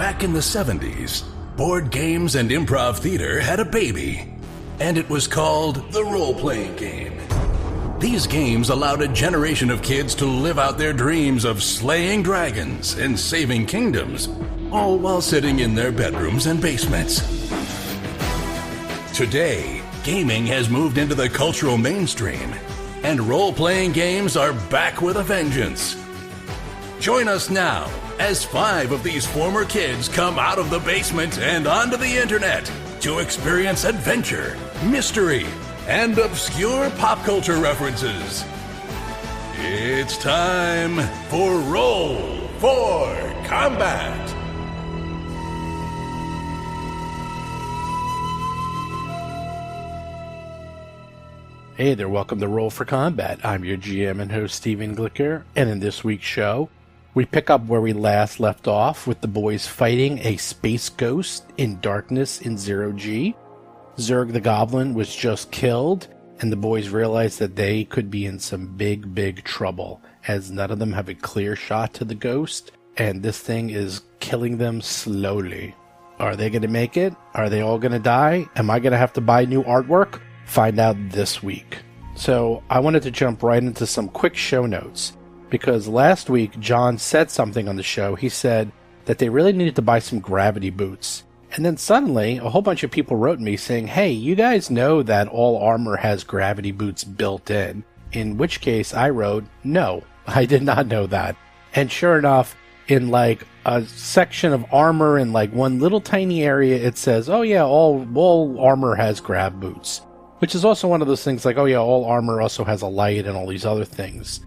Back in the 70s, board games and improv theater had a baby, and it was called the role-playing game. These games allowed a generation of kids to live out their dreams of slaying dragons and saving kingdoms, all while sitting in their bedrooms and basements. Today, gaming has moved into the cultural mainstream, and role-playing games are back with a vengeance. Join us now as 5 of these former kids come out of the basement and onto the internet to experience adventure, mystery, and obscure pop culture references. It's time for Roll for Combat. Hey there, welcome to Roll for Combat. I'm your GM and host, Steven Glicker, and in this week's show, we pick up where we last left off with the boys fighting a space ghost in darkness in Zero G. Zerg the Goblin was just killed, and the boys realized that they could be in some big trouble, as none of them have a clear shot to the ghost, and this thing is killing them slowly. Are they going to make it? Are they all going to die? Am I going to have to buy new artwork? Find out this week. So I wanted to jump right into some quick show notes, because last week John said something on the show. He said that they really needed to buy some gravity boots. And then suddenly, a whole bunch of people wrote me saying, hey, you guys know that all armor has gravity boots built in. In which case I wrote, no, I did not know that. And sure enough, in like a section of armor in like one little tiny area, it says, oh yeah, all armor has grav boots. Which is also one of those things like, oh yeah, all armor also has a light and all these other things.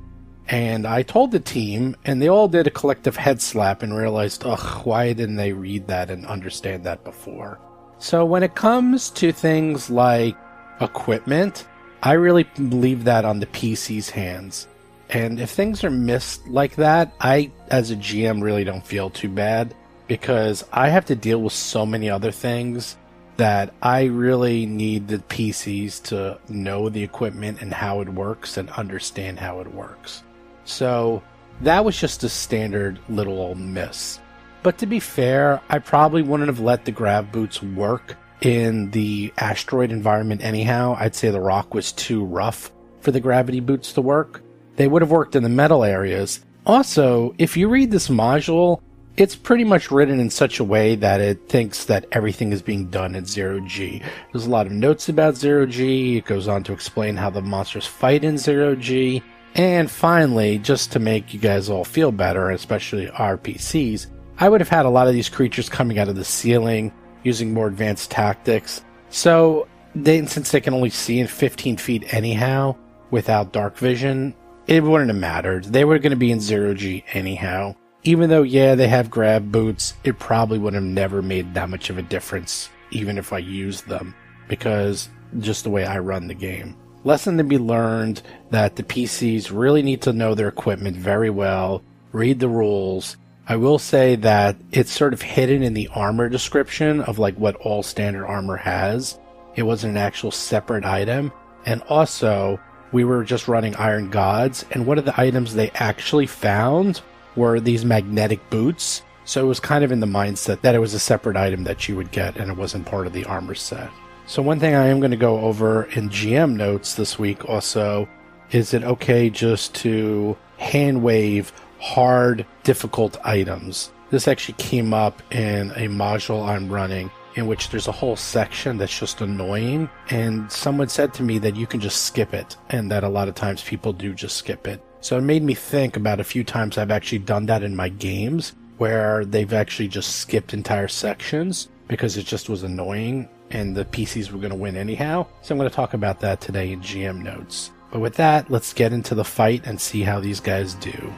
And I told the team, and they all did a collective head slap and realized, ugh, why didn't they read that and understand that before? So when it comes to things like equipment, I really leave that on the PC's hands. And if things are missed like that, I, as a GM, really don't feel too bad, because I have to deal with so many other things that I really need the PCs to know the equipment and how it works and understand how it works. So that was just a standard little old miss. But to be fair, I probably wouldn't have let the grav boots work in the asteroid environment anyhow. I'd say the rock was too rough for the gravity boots to work. They would have worked in the metal areas. Also, if you read this module, it's pretty much written in such a way that it thinks that everything is being done in Zero G. There's a lot of notes about Zero G. It goes on to explain how the monsters fight in Zero G. And finally, just to make you guys all feel better, especially our PCs, I would have had a lot of these creatures coming out of the ceiling using more advanced tactics. So, since they can only see in 15 feet anyhow without dark vision, it wouldn't have mattered. They were going to be in Zero G anyhow. Even though, yeah, they have grab boots, it probably would have never made that much of a difference, even if I used them, because just the way I run the game. Lesson to be learned that the PCs really need to know their equipment very well, read the rules. I will say that it's sort of hidden in the armor description of like what all standard armor has. It wasn't an actual separate item. And also, we were just running Iron Gods, and one of the items they actually found were these magnetic boots. So it was kind of in the mindset that it was a separate item that you would get and it wasn't part of the armor set. So one thing I am going to go over in GM notes this week also, is it okay just to hand wave hard, difficult items? This actually came up in a module I'm running in which there's a whole section that's just annoying, and someone said to me that you can just skip it, and that a lot of times people do just skip it. So it made me think about a few times I've actually done that in my games, where they've actually just skipped entire sections because it just was annoying and the PCs were going to win anyhow. So I'm going to talk about that today in GM notes. But with that, let's get into the fight and see how these guys do.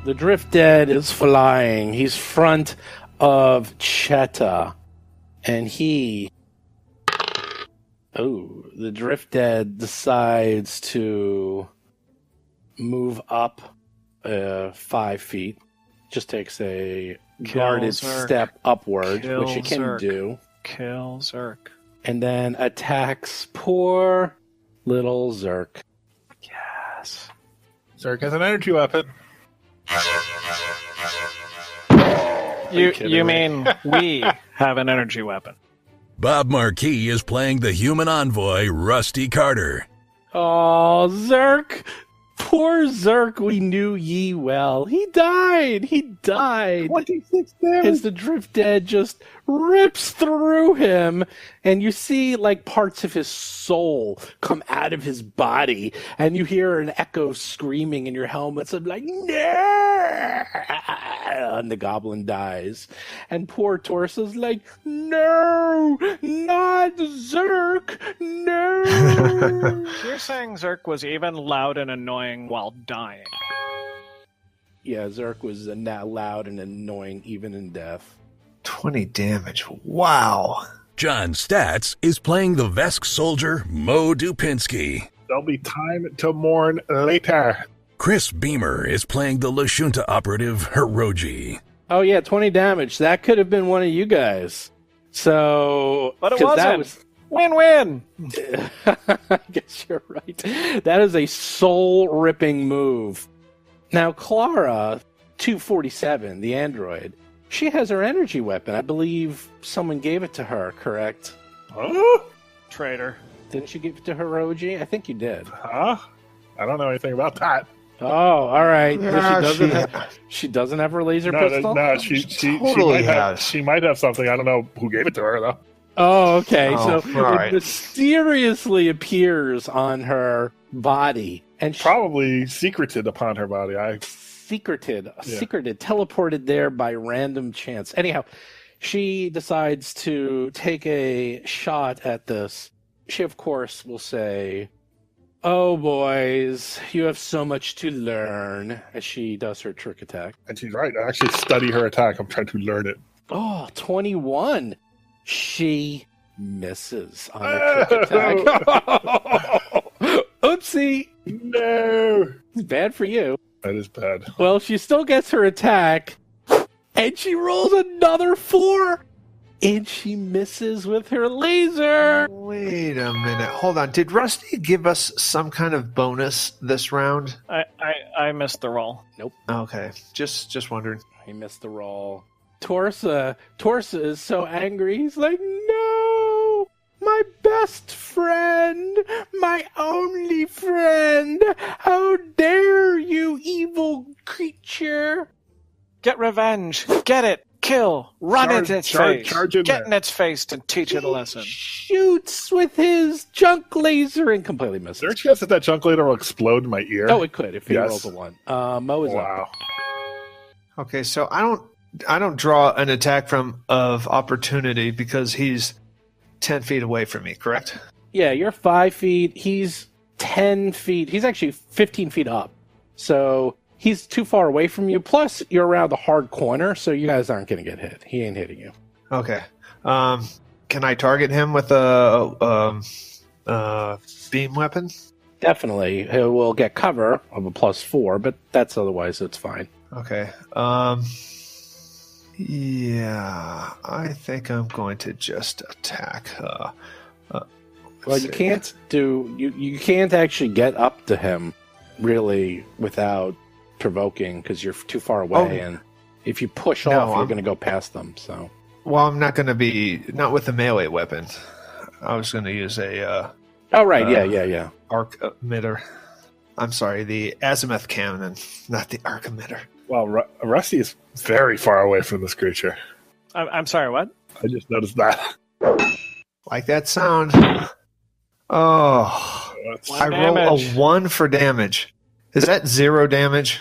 The Drift Dead is flying. He's front of Cheta. And the Drift Dead decides to move up 5 feet. Just takes a guarded step upward, which it can do. Kill Zerk. And then attacks poor Little Zerk. Yes. Zerk has an energy weapon. You mean we have an energy weapon? Bob Marquis is playing the human envoy, Rusty Carter. Oh, Zerk! Poor Zerk, we knew ye well. He died! 26 damage! As the Drift Dead just rips through him, and you see, like, parts of his soul come out of his body, and you hear an echo screaming in your helmets of, like, no! And the goblin dies. And poor Torsa's like, no! Not Zerk! No! You're saying Zerk was even loud and annoying while dying. Yeah, Zerk was loud and annoying even in death. 20 damage. Wow. John Statz is playing the Vesk soldier, Mo Dupinsky. There'll be time to mourn later. Chris Beamer is playing the Lashunta operative, Hiroji. Oh yeah, 20 damage. That could have been one of you guys. So... But it wasn't. Win-win! I guess you're right. That is a soul-ripping move. Now, Clara, 247, the android, she has her energy weapon. I believe someone gave it to her, correct? Huh? Traitor. Didn't you give it to Hiroji? I think you did. Huh? I don't know anything about that. Oh, all right. Yeah, she doesn't have her laser pistol? No, she Totally has. She might have something. I don't know who gave it to her, though. Oh, okay. Oh, So all it right. mysteriously appears on her body. And Probably secreted upon her body. secreted, teleported there by random chance. Anyhow, she decides to take a shot at this. She, of course, will say, "Oh, boys, you have so much to learn," as she does her trick attack. And she's right. I actually study her attack. I'm trying to learn it. Oh, 21. She misses on her trick attack. Oopsie. No. It's bad for you. That is bad. Well, she still gets her attack, and she rolls another 4, and she misses with her laser. Wait a minute. Hold on. Did Rusty give us some kind of bonus this round? I missed the roll. Okay. Just wondering. He missed the roll. Torsa is so angry. He's like, no, my best friend, my only friend. How dare you, evil creature. Get revenge. Get it. Kill. Run into its face. charge in Get there. in its face and teach it a lesson. Shoots with his junk laser and completely misses. Is there a chance that junk later will explode in my ear? Oh, it could if he Yes. rolls a 1. Mo is up. Wow. Okay, so I don't draw an attack of opportunity because he's 10 feet away from me, correct? Yeah, you're 5 feet. He's 10 feet. He's actually 15 feet up. So he's too far away from you. Plus, you're around the hard corner, so you guys aren't going to get hit. He ain't hitting you. Okay. Can I target him with a beam weapon? Definitely. He will get cover of a +4, but that's otherwise it's fine. Okay. Yeah, I think I'm going to just attack. Well, you can't you can't actually get up to him really without provoking because you're too far away, and if you push off, you're going to go past them. So, well, I'm not going to be not with a melee weapon. I was going to use a. Oh right, yeah. Arc emitter. I'm sorry, the azimuth cannon, not the arc emitter. Well, Rusty is very far away from this creature. I'm sorry, what? I just noticed that. Like that sound. Oh, I roll a 1 for damage. Is that 0 damage?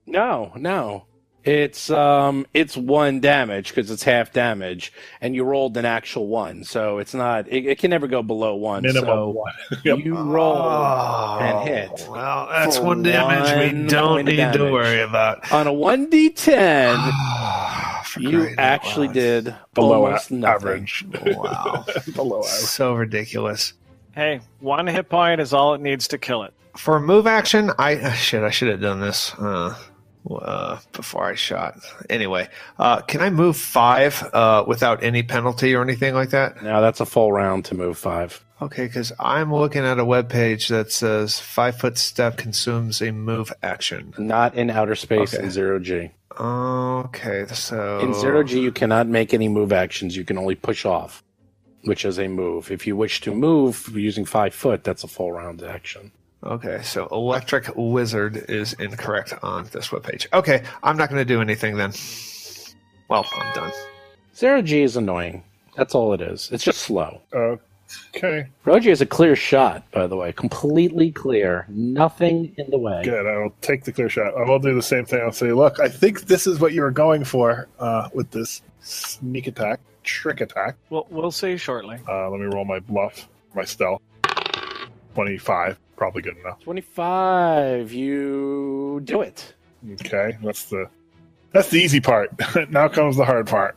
No. It's 1 damage because it's half damage, and you rolled an actual 1, so it's not. It can never go below 1. Minimum so 1. Yep. You roll and hit. Well, that's For 1 damage we 1 don't point of need to damage. worry about. On a 1d10, For you crying out actually loud. did Below almost nothing. average. Wow. Below average. So ridiculous. Hey, 1 hit point is all it needs to kill it. For a move action, I should have done this before I shot. Anyway, can I move 5 without any penalty or anything like that? No, that's a full round to move 5. Okay, because I'm looking at a webpage that says 5-foot step consumes a move action. Not in outer space Okay. in 0G. Okay, so... In 0G, you cannot make any move actions. You can only push off, which is a move. If you wish to move using 5 foot, that's a full round action. Okay, so Electric Wizard is incorrect on this webpage. Okay, I'm not going to do anything then. Well, I'm done. 0G is annoying. That's all it is. It's just slow. Okay. Roji is a clear shot, by the way. Completely clear. Nothing in the way. Good. I'll take the clear shot. I will do the same thing. I'll say, look, I think this is what you were going for with this sneak attack, trick attack. We'll see shortly. Let me roll my bluff, my stealth. 25. Probably good enough. 25. You do it. Okay. That's the easy part. Now comes the hard part.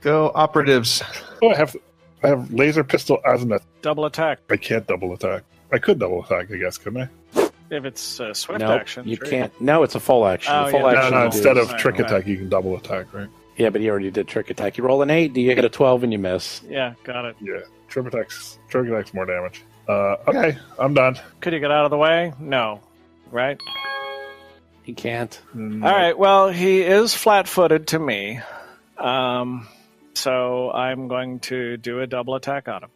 Go operatives. Oh, I have laser pistol as an attack. Double attack. I can't double attack. I could double attack, I guess, couldn't I? If it's a swift No, action. you sure. can't. No, it's a full action. Oh, The full yeah. action No, is- instead of Right, trick right. attack, you can double attack, right? Yeah, but he already did trick attack. You roll an 8, do you hit a 12 and you miss? Yeah, got it. Yeah. Trick attack's more damage. Okay, I'm done. Could you get out of the way? No. Right? He can't. All right. Well, he is flat-footed to me. So I'm going to do a double attack on him.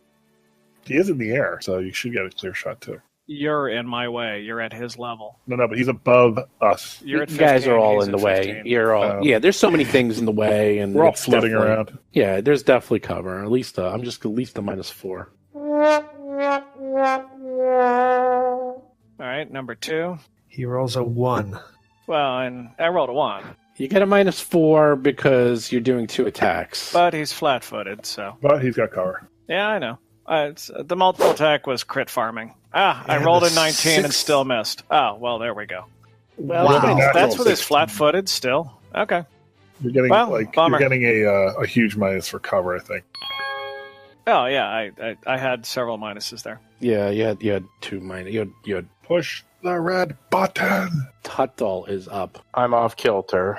He is in the air, so you should get a clear shot, too. You're in my way. You're at his level. No, but he's above us. You're at You guys 15, are all he's in the at way. 15. You're all yeah. There's so many things in the way, and We're all it's floating definitely- around. Yeah, there's definitely cover. At least I'm just at least a -4. All right, number 2. He rolls a 1. Well, and I rolled a 1, You get a -4 because you're doing 2 attacks. but he's flat-footed, so But he's got cover. yeah, I know. The multiple attack was crit farming. I And rolled the a 19 and six- still missed. Oh, well, there we go. well, Wow. that's- That's with his 16. flat-footed still. Okay. You're getting Well, bummer. you're getting a huge minus for cover, I think. Oh yeah, I had several minuses there. yeah, you had 2 minus. You had Push the red button. Tuttle is up. I'm off kilter.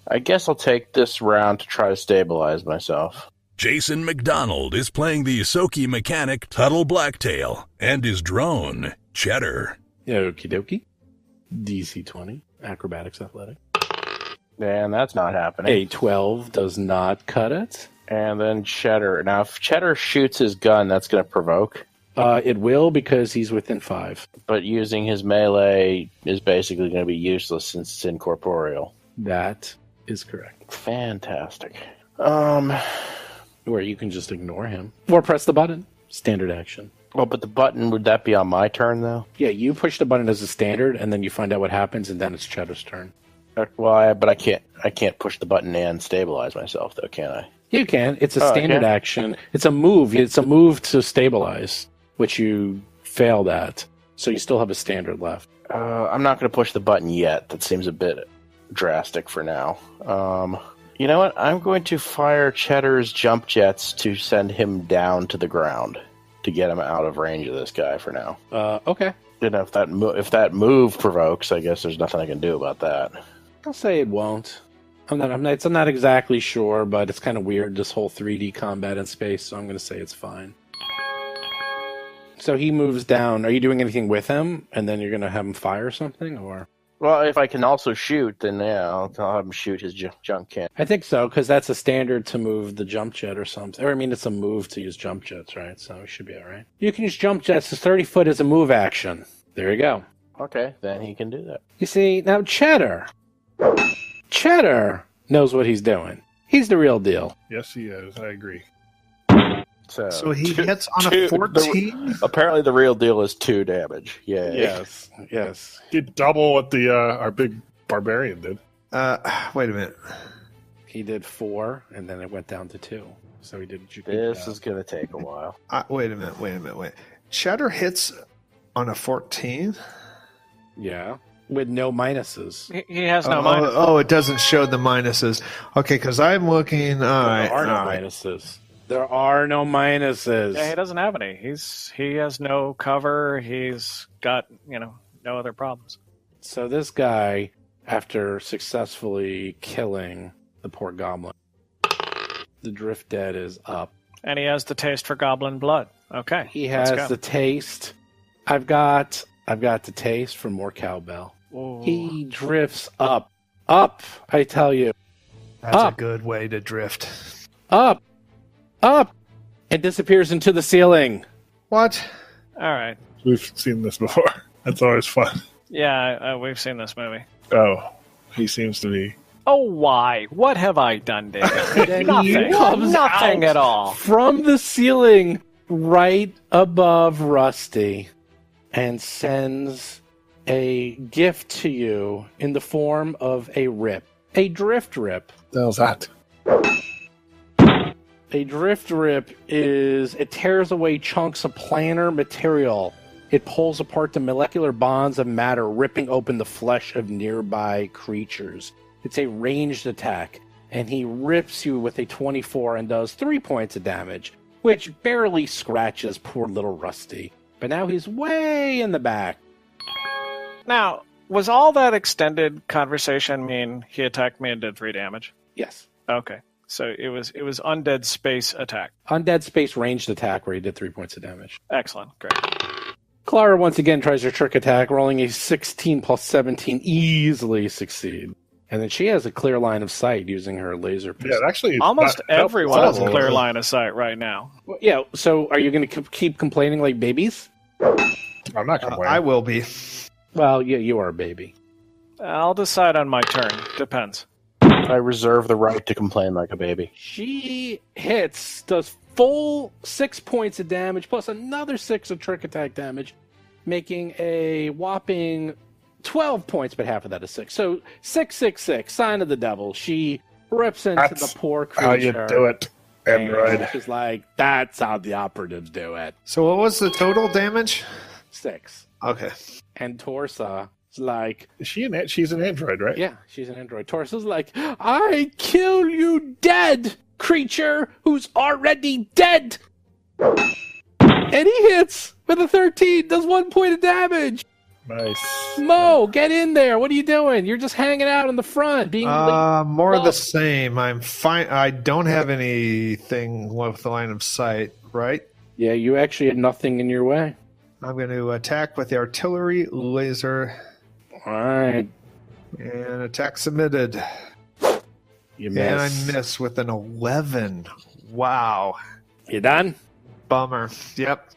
I guess I'll take this round to try to stabilize myself. Jason McDonald is playing the Soki mechanic Tuttle Blacktail and his drone, Cheddar. Okie dokie. DC 20. Acrobatics athletic. And that's not happening. A 12 does not cut it. And then Cheddar. Now, if Cheddar shoots his gun, that's going to provoke. It will because he's within 5. But using his melee is basically going to be useless since it's incorporeal. That is correct. Fantastic. Or you can just ignore him. Or press the button. Standard action. Well, but the button, would that be on my turn, though? Yeah, you push the button as a standard, and then you find out what happens, and then it's Cheddar's turn. Well, but I can't push the button and stabilize myself, though, can I? You can. It's a Oh, standard yeah. action. It's a move. It's a move to stabilize, which you failed at. So you still have a standard left. I'm not going to push the button yet. That seems a bit drastic for now. You know what? I'm going to fire Cheddar's jump jets to send him down to the ground to get him out of range of this guy for now. Okay. And if that move provokes, I guess there's nothing I can do about that. I'll say it won't. I'm not exactly sure, but it's kind of weird, this whole 3D combat in space, so I'm going to say it's fine. So he moves down. Are you doing anything with him? And then you're going to have him fire something? Or Well, if I can also shoot, then yeah, I'll have him shoot his junk can. I think so, because that's a standard to move the jump jet or something. Or, I mean, it's a move to use jump jets, right? So it should be all right. You can use jump jets. 30 foot is a move action. There you go. Okay, then he can do that. You see, now Cheddar knows what he's doing. He's the real deal. Yes, he is. I agree. So he hits on a 14? Apparently the real deal is 2 damage. Yeah. Yes. Did double what the our big barbarian did. Wait a minute. He did 4, and then it went down to 2. So he did. This is going to take a while. Wait a minute. Cheddar hits on a 14? Yeah, with no minuses. He has no minus. Oh, it doesn't show the minuses. Okay, because I'm looking. All right. There are no minuses. There are no minuses. Yeah, he doesn't have any. He has no cover. He's got no other problems. So this guy, after successfully killing the poor goblin, the drift dead is up. And he has the taste for goblin blood. Okay. He has the taste. I've got the taste for more cowbell. Ooh. He drifts up, I tell you. That's Up. a good way to drift. Up, and disappears into the ceiling. What? All right. We've seen this before. That's always fun. Yeah, we've seen this movie. Oh, he seems to be. Oh, why? What have I done, David? Then Nothing. he comes Nothing out at all. from the ceiling right above Rusty and sends a gift to you in the form of a rip. A drift rip. The hell's that? A drift rip it tears away chunks of planar material. It pulls apart the molecular bonds of matter, ripping open the flesh of nearby creatures. It's a ranged attack, and he rips you with a 24 and does 3 points of damage, which barely scratches poor little Rusty. But now he's way in the back. Now, was all that extended conversation mean he attacked me and did 3 damage? Yes. Okay. So it was undead space attack. Undead space ranged attack where he did 3 points of damage. Excellent. Great. Clara once again tries her trick attack, rolling a 16 plus 17, easily succeed. And then she has a clear line of sight using her laser pistol. Yeah, actually, Almost everyone has a helpful. clear line of sight right now. Yeah, so are you going to keep complaining like babies? I'm not complaining. I will be. Well, yeah, you are a baby. I'll decide on my turn. Depends. I reserve the right to complain like a baby. She hits, does full 6 points of damage, plus another 6 of trick attack damage, making a whopping 12 points, but half of that is 6. So 666, sign of the devil. She rips into That's the poor creature. how you do it, android. She's like, that's how the operatives do it. So what was the total damage? 6. Okay. And Torsa is like, She's an android, right? yeah, she's an android. Torsa's like, I kill you dead, creature who's already dead. And he hits with a 13, does 1 point of damage. Nice. Mo, get in there. What are you doing? You're just hanging out in the front, being More of the Well- same. I'm fine. I don't have anything with the line of sight, right? Yeah, you actually had nothing in your way. I'm going to attack with the artillery laser All right, and attack submitted. you And I miss. miss with an 11. Wow. You done? Bummer. Yep.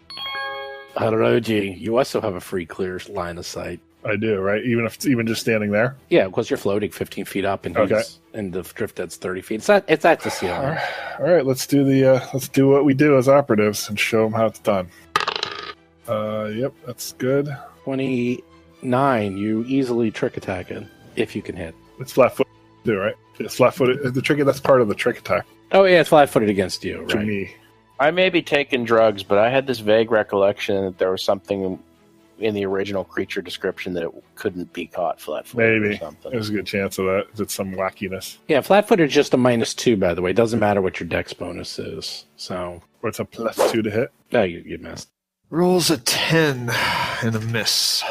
Haruji, you also have a free clear line of sight. I do, right? Even just standing there. Yeah, because you're floating 15 feet up, and Okay. and the drift dead's 30 feet. It's at the ceiling. All right, let's do what we do as operatives and show them how it's done. Yep, that's good. 29, you easily trick attack it, if you can hit. It's flat-footed, too, right? It's flat-footed. The trick that's part of the trick attack Oh, yeah, it's flat-footed against you, to right? me. I may be taking drugs, but I had this vague recollection that there was something in the original creature description that it couldn't be caught flat-footed or Maybe. something. There's a good chance of that. It's some wackiness. Yeah, flat-footed is just a -2, by the way. It doesn't matter what your dex bonus is. So, Or it's a +2 to hit. no, you missed. Rolls a 10 and a miss.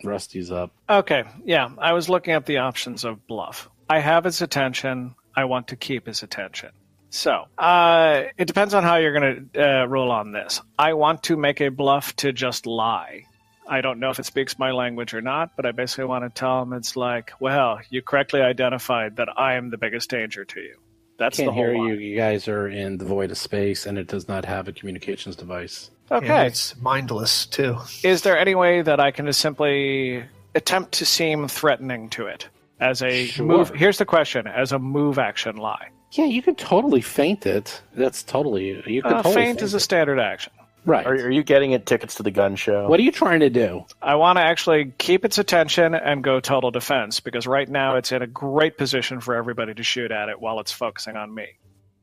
Rusty's up. Okay, yeah, I was looking at the options of bluff. I have his attention. I want to keep his attention. So, it depends on how you're going to roll on this. I want to make a bluff to just lie. I don't know if it speaks my language or not, but I basically want to tell him it's like, well, you correctly identified that I am the biggest danger to you. That's Can't the whole hear line. you. You guys are in the void of space, and it does not have a communications device. And Okay. it's mindless, too. Is there any way that I can just simply attempt to seem threatening to it as a Sure. move? Here's the question: as a move action lie. Yeah, you can totally feint it. That's totally... You can totally Feint is a it. standard action. Right. Are you getting it tickets to the gun show? What are you trying to do? I want to actually keep its attention and go total defense, because right now it's in a great position for everybody to shoot at it while it's focusing on me.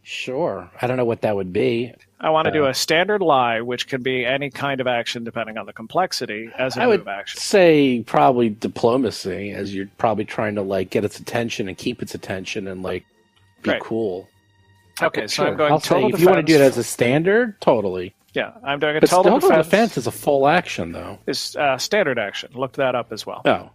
Sure. I don't know what that would be. I want to do a standard lie, which can be any kind of action depending on the complexity, as a I would move action. say probably diplomacy, as you're probably trying to like get its attention and keep its attention and like be Great. cool. Okay, so Sure. I'm going I'll total say, defense. if you want to do it as a standard, totally. Yeah, I'm doing a But total defense. defense. Is a full action, though. Is standard action. Look that up as well. Oh.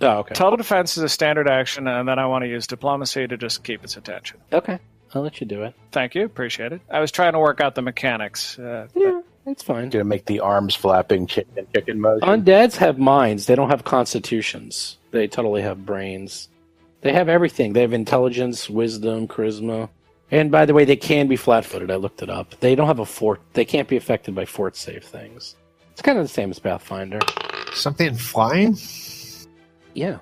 Oh, okay. Total defense is a standard action, and then I want to use diplomacy to just keep its attention. Okay. I'll let you do it. Thank you. Appreciate it. I was trying to work out the mechanics. Yeah, it's fine. Gonna make the arms flapping chicken motion. Undeads have minds. They don't have constitutions. They totally have brains. They have everything. They have intelligence, wisdom, charisma. And by the way, they can be flat-footed. I looked it up. They don't have a fort. They can't be affected by fort save things. It's kind of the same as Pathfinder. Something flying? Yeah.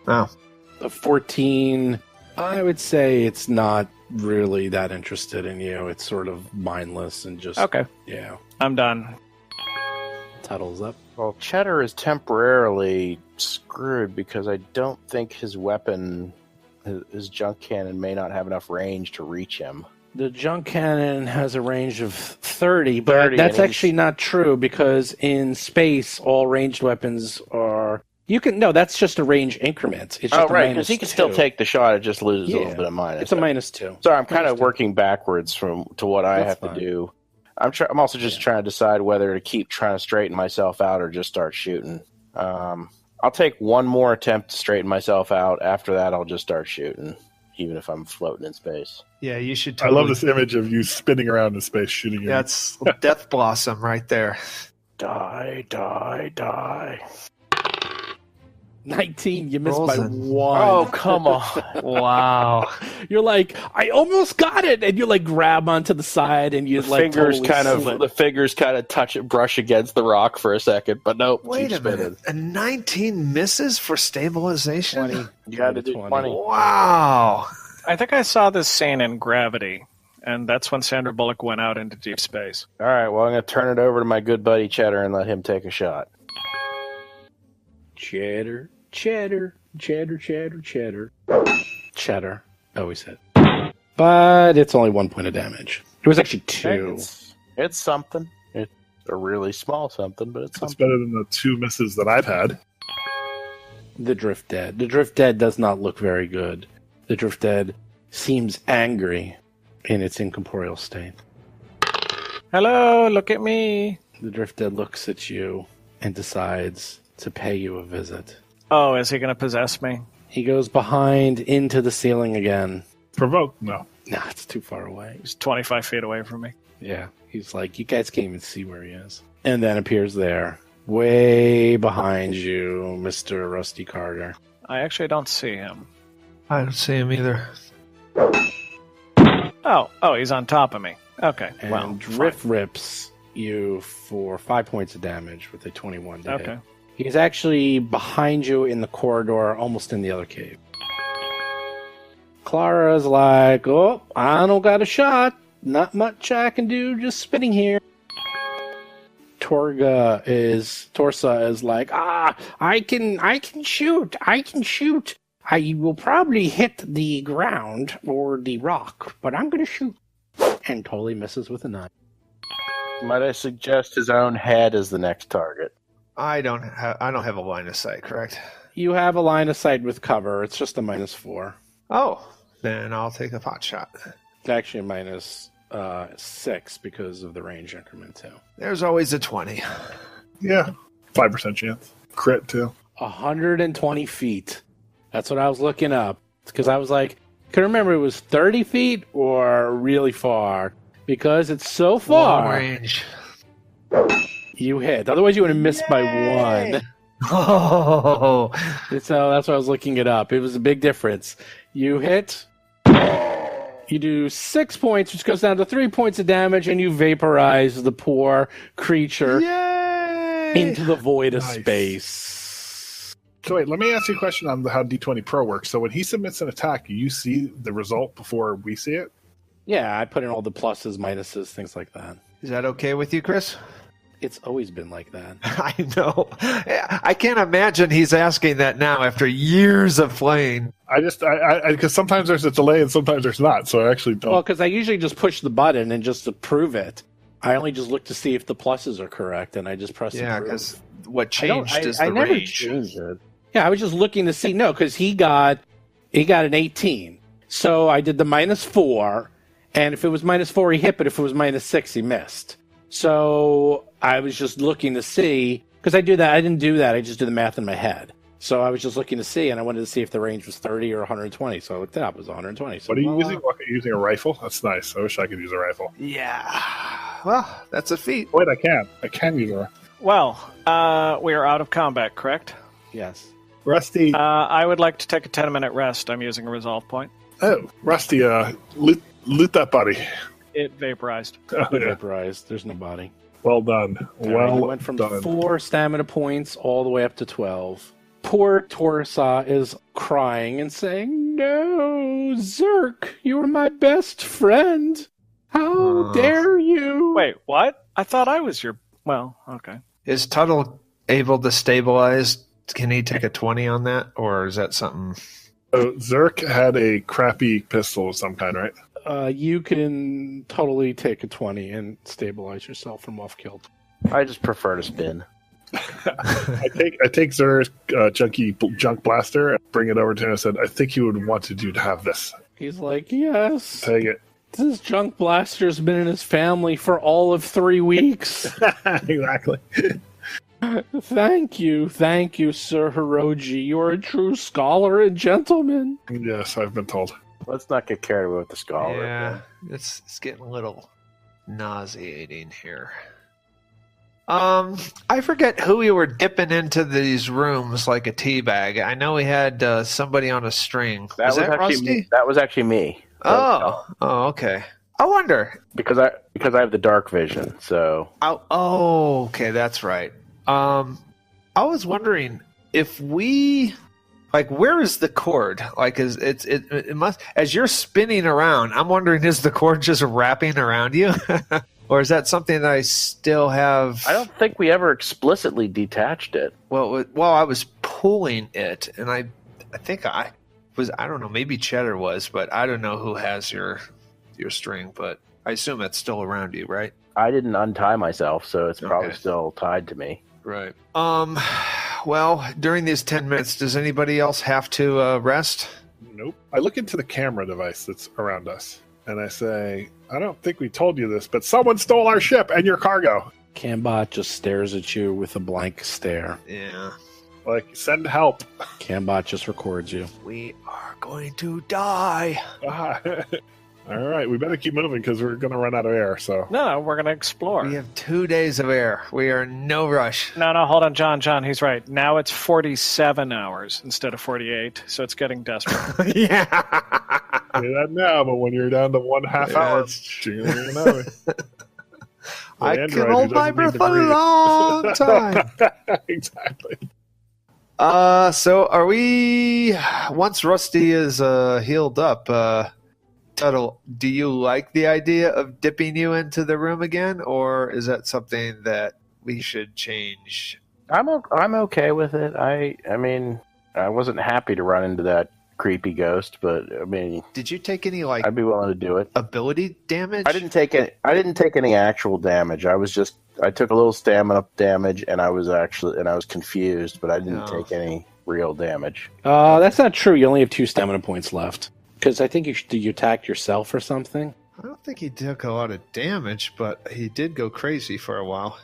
Oh. A 14, I would say it's not really that interested in you. It's sort of mindless and just... Okay. Yeah. I'm done. Tuttle's up. Well, Cheddar is temporarily screwed because I don't think his weapon, his junk cannon, may not have enough range to reach him. The junk cannon has a range of 30, but 30, that's and actually not true because in space, all ranged weapons are... No, that's just a range increment. It's just right, because he can still take the shot. It just loses a little bit of minus. It's a -2. Sorry, I'm kind of working backwards to what I have fine. to do. I'm also just trying to decide whether to keep trying to straighten myself out or just start shooting. I'll take one more attempt to straighten myself out. After that, I'll just start shooting, even if I'm floating in space. Yeah, you should I totally... love this image of you spinning around in space shooting your... That's Death Blossom right there. Die, die, die. 19, you missed Rolls by in. 1. Oh, come on. Wow. You're like, I almost got it, and you like grab onto the side, and you The like fingers totally slip. the fingers kind of brush against the rock for a second, but nope. Wait keep a minute. spinning. A 19 misses for stabilization? 20. You got to do 20. Wow. I think I saw this scene in Gravity, and that's when Sandra Bullock went out into deep space. All right, well, I'm going to turn it over to my good buddy Cheddar and let him take a shot. Cheddar, cheddar, cheddar, cheddar, cheddar. Cheddar, always hit. But it's only 1 point of damage. It was actually 2. It's something. It's a really small something, but it's That's something. better than the 2 misses that I've had. The Drift Dead. The Drift Dead does not look very good. The Drift Dead seems angry in its incorporeal state. Hello, look at me. The Drift Dead looks at you and decides to pay you a visit. Oh, is he going to possess me? He goes behind into the ceiling again. Provoke? No. Nah, it's too far away. He's 25 feet away from me. Yeah, he's like, you guys can't even see where he is. And then appears there, way behind you, Mr. Rusty Carter. I actually don't see him. I don't see him either. Oh, he's on top of me. Okay, And well, Drift rips you for 5 points of damage with a 21 to okay. hit. He's actually behind you in the corridor, almost in the other cave. Clara's like, oh, I don't got a shot. Not much I can do, just spinning here. Torsa is like, I can shoot. I will probably hit the ground or the rock, but I'm going to shoot. And totally misses with a 9. Might I suggest his own head as the next target? I don't have a line of sight, correct? You have a line of sight with cover. It's just a -4. Oh, then I'll take a pot shot. It's actually a -6 because of the range increment, too. There's always a 20. Yeah. 5% chance. Crit, too. 120 feet. That's what I was looking up. Because I was like, I couldn't remember it was 30 feet or really far. Because it's so far. Long range. You hit. Otherwise, you would have missed by 1. Oh. So that's why I was looking it up. It was a big difference. You hit. You do 6 points, which goes down to 3 points of damage, and you vaporize the poor creature Yay! into the void of Nice. space. So wait, let me ask you a question on how D20 Pro works. So when he submits an attack, you see the result before we see it? Yeah, I put in all the pluses, minuses, things like that. Is that okay with you, Chris? It's always been like that. I know. I can't imagine he's asking that now after years of playing. I because sometimes there's a delay and sometimes there's not. So I actually don't. Well, because I usually just push the button and just to prove it. I only just look to see if the pluses are correct, and I just press Yeah, approve. because what changed is I the never range. Changed it. Yeah, I was just looking to see. No, because he got an 18. So I did the -4, and if it was -4, he hit, but if it was -6, he missed. So I was just looking to see, because I do that. I didn't do that. I just do the math in my head. So I was just looking to see, and I wanted to see if the range was 30 or 120. So I looked it up. It was 120. So What are you using? What, are you using a rifle? That's nice. I wish I could use a rifle. Yeah. Well, that's a feat. Wait, I can. I can use a rifle. Well, we are out of combat, correct? Yes. Rusty. I would like to take a 10-minute rest. I'm using a resolve point. Oh, Rusty, loot that buddy. It vaporized. Oh, yeah. Vaporized. There's no body. Well done. Well He went from done. 4 stamina points all the way up to 12. Poor Torsa is crying and saying, "No, Zerk, you were my best friend. How dare you?" Wait, what? I thought I was your... Well, okay. Is Tuttle able to stabilize? Can he take a 20 on that? Or is that something... So Zerk had a crappy pistol of some kind, right? You can totally take a 20 and stabilize yourself from off-kill. I just prefer to spin. I take Zerk's junk blaster and bring it over to him and said, "I think he would wanted you to have this. He's like, "Yes, Take it." this junk blaster's been in his family for all of 3 weeks." Exactly. Thank you, Sir Hiroji. You're a true scholar and gentleman. Yes, I've been told. Let's not get carried away with the scholar. Yeah, it's getting a little nauseating here. I forget who we were dipping into these rooms like a tea bag. I know we had somebody on a string. That was that actually Rusty? me. That was actually me. Oh, okay. I wonder. Because I have the dark vision, so Oh, okay, that's right. I was wondering if we, like, where is the cord? Like, it must, as you're spinning around, I'm wondering, is the cord just wrapping around you? Or is that something that I still have? I don't think we ever explicitly detached it. Well, I was pulling it, and I think I don't know, maybe Cheddar was, but I don't know who has your string, but I assume it's still around you, right? I didn't untie myself, so it's probably Okay. still tied to me. Right. Well, during these 10 minutes, does anybody else have to rest? Nope. I look into the camera device that's around us, and I say, "I don't think we told you this, but someone stole our ship and your cargo. Cambot just stares at you with a blank stare. Yeah. Like, send help." Cambot just records you. We are going to die. All right, we better keep moving because we're going to run out of air. So No, we're going to explore. We have 2 days of air. We are in no rush. No, hold on, John, he's right. Now it's 47 hours instead of 48, so it's getting desperate. Yeah. say that now, but when you're down to 1/2 hour, you know. I Android, can who hold my doesn't need breath to a breathe. long time. Exactly. So are we, once Rusty is healed up, Tuttle, do you like the idea of dipping you into the room again, or is that something that we should change? I'm okay with it. I mean, I wasn't happy to run into that creepy ghost, but I mean, Did you take any I'd be willing to do it. ability damage? I didn't take any actual damage. I took a little stamina damage, and I was confused, but I didn't take any real damage. That's not true. You only have 2 stamina points left. Because I think you attacked yourself or something. I don't think he took a lot of damage, but he did go crazy for a while.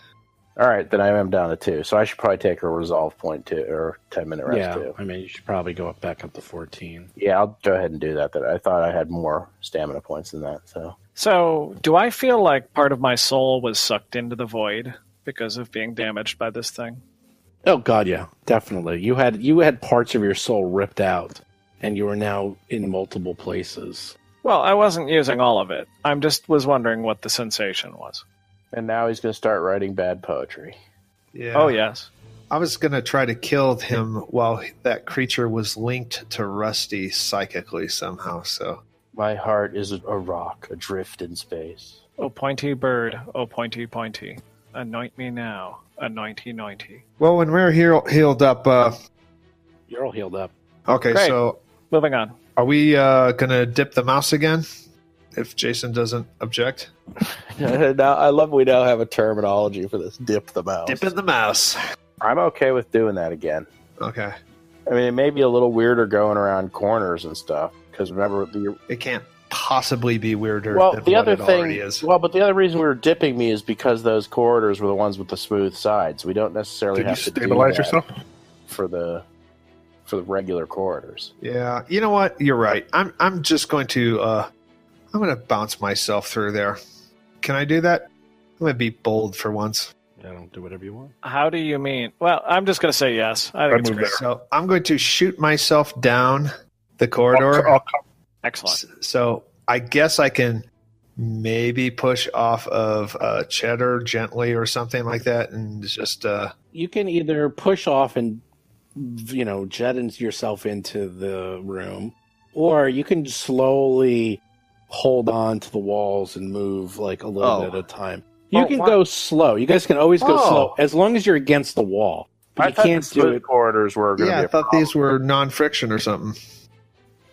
All right, then I am down to 2, so I should probably take a resolve point too, or 10-minute rest too. I mean, you should probably go back up to 14. Yeah, I'll go ahead and do that. I thought I had more stamina points than that. So, do I feel like part of my soul was sucked into the void because of being damaged by this thing? Oh God, yeah, definitely. You had parts of your soul ripped out, and you are now in multiple places. Well, I wasn't using all of it. I just was wondering what the sensation was. And now he's going to start writing bad poetry. Yeah. Oh, yes. I was going to try to kill him while that creature was linked to Rusty psychically somehow, so... My heart is a rock adrift in space. Oh, pointy bird. Oh, pointy, pointy. Anoint me now. Anointy, nointy. Well, when we're healed up... You're all healed up. Okay, Great. so Moving on. are we going to dip the mouse again? If Jason doesn't object? Now I love we now have a terminology for this. Dip the mouse. Dip in the mouse. I'm okay with doing that again. Okay. I mean, it may be a little weirder going around corners and stuff, because remember It can't possibly be weirder well, than the what other it already thing. is. Well, but the other reason we were dipping me is because those corridors were the ones with the smooth sides. We don't necessarily Did you have to do stabilize that yourself? for the. for the regular corridors. Yeah, you know what? You're right. I'm just going to I'm going to bounce myself through there. Can I do that? I'm going to be bold for once. Yeah, don't do whatever you want. How do you mean? Well, I'm just going to say yes. I think I'd it's move great. there. So I'm going to shoot myself down the corridor. I'll come. Excellent. So I guess I can maybe push off of Cheddar gently or something like that, and just You can either push off and, jet yourself into the room, or you can slowly hold on to the walls and move like a little bit at a time. You can go slow. You guys can always go slow as long as you're against the wall. But you can't do it. Corridors were going to be I thought these were non-friction or something.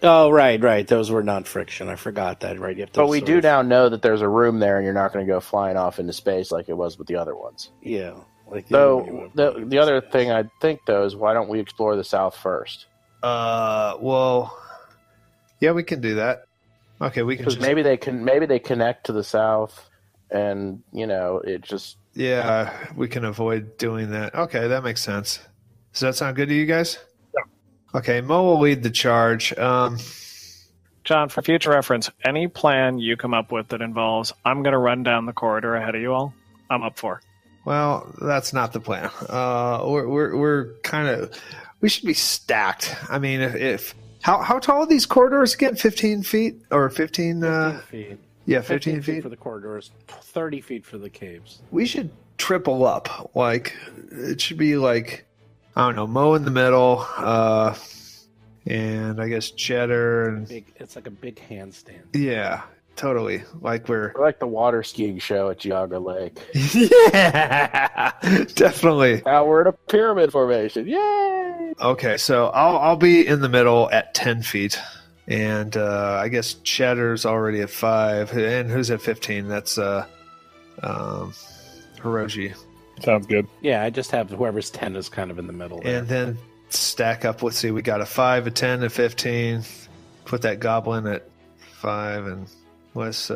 Oh, right. Those were non-friction. I forgot that. Right. You have to But we do now know that there's a room there, and you're not going to go flying off into space like it was with the other ones. Yeah. Like Though the other thing I think though is why don't we explore the south first? Well, yeah, we can do that. Okay, we can. Because maybe they connect to the south, and it just we can avoid doing that. Okay, that makes sense. Does that sound good to you guys? Yeah. Okay, Mo will lead the charge. John, for future reference, any plan you come up with that involves I'm going to run down the corridor ahead of you all, I'm up for. Well, that's not the plan. We're kind of we should be stacked. I mean, if how tall are these corridors again? 15 feet or 15? 15 feet. Yeah, 15 feet for the corridors, 30 feet for the caves. We should triple up. Like it should be like I don't know, Mo in the middle, and I guess Cheddar and It's like a big handstand. yeah, totally. Like we're like the water skiing show at Geauga Lake. yeah, definitely. Now we're in a pyramid formation. Yay! Okay, so I'll be in the middle at 10 feet, and I guess Cheddar's already at 5, and who's at 15? That's Hiroji. Sounds good. Yeah, I just have whoever's 10 is kind of in the middle there. And then stack up. Let's see, we got a 5, a 10, a 15. Put that goblin at 5, and what's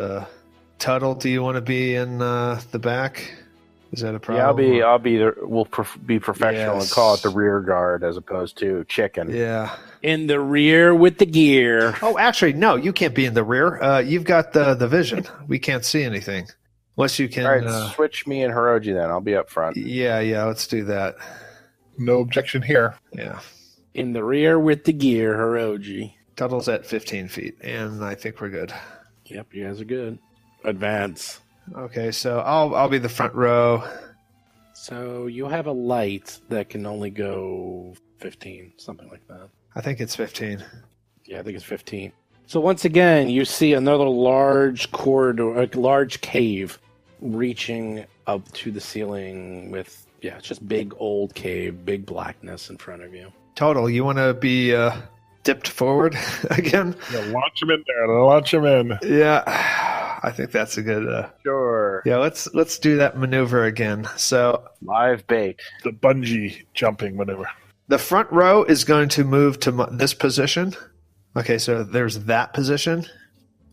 Tuttle? Do you want to be in the back? Is that a problem? Yeah, I'll be. We'll be professional and call it the rear guard as opposed to chicken. Yeah. In the rear with the gear. Oh, actually, no, you can't be in the rear. You've got the vision. We can't see anything. Unless you can... All right, switch me and Hiroji then. I'll be up front. Yeah, let's do that. No objection here. Yeah. In the rear with the gear, Hiroji. Tuttle's at 15 feet, and I think we're good. Yep, you guys are good. Advance. Okay, so I'll be the front row. So you have a light that can only go 15, something like that. I think it's 15. Yeah, I think it's 15. So once again, you see another large corridor, a large cave reaching up to the ceiling with, it's just big old cave, big blackness in front of you. Total, you want to be dipped forward again? Yeah, launch him in there. Launch him in. Yeah, I think that's a good... Sure. Yeah, let's do that maneuver again. So live bait. The bungee jumping maneuver. The front row is going to move to this position. Okay, so there's that position.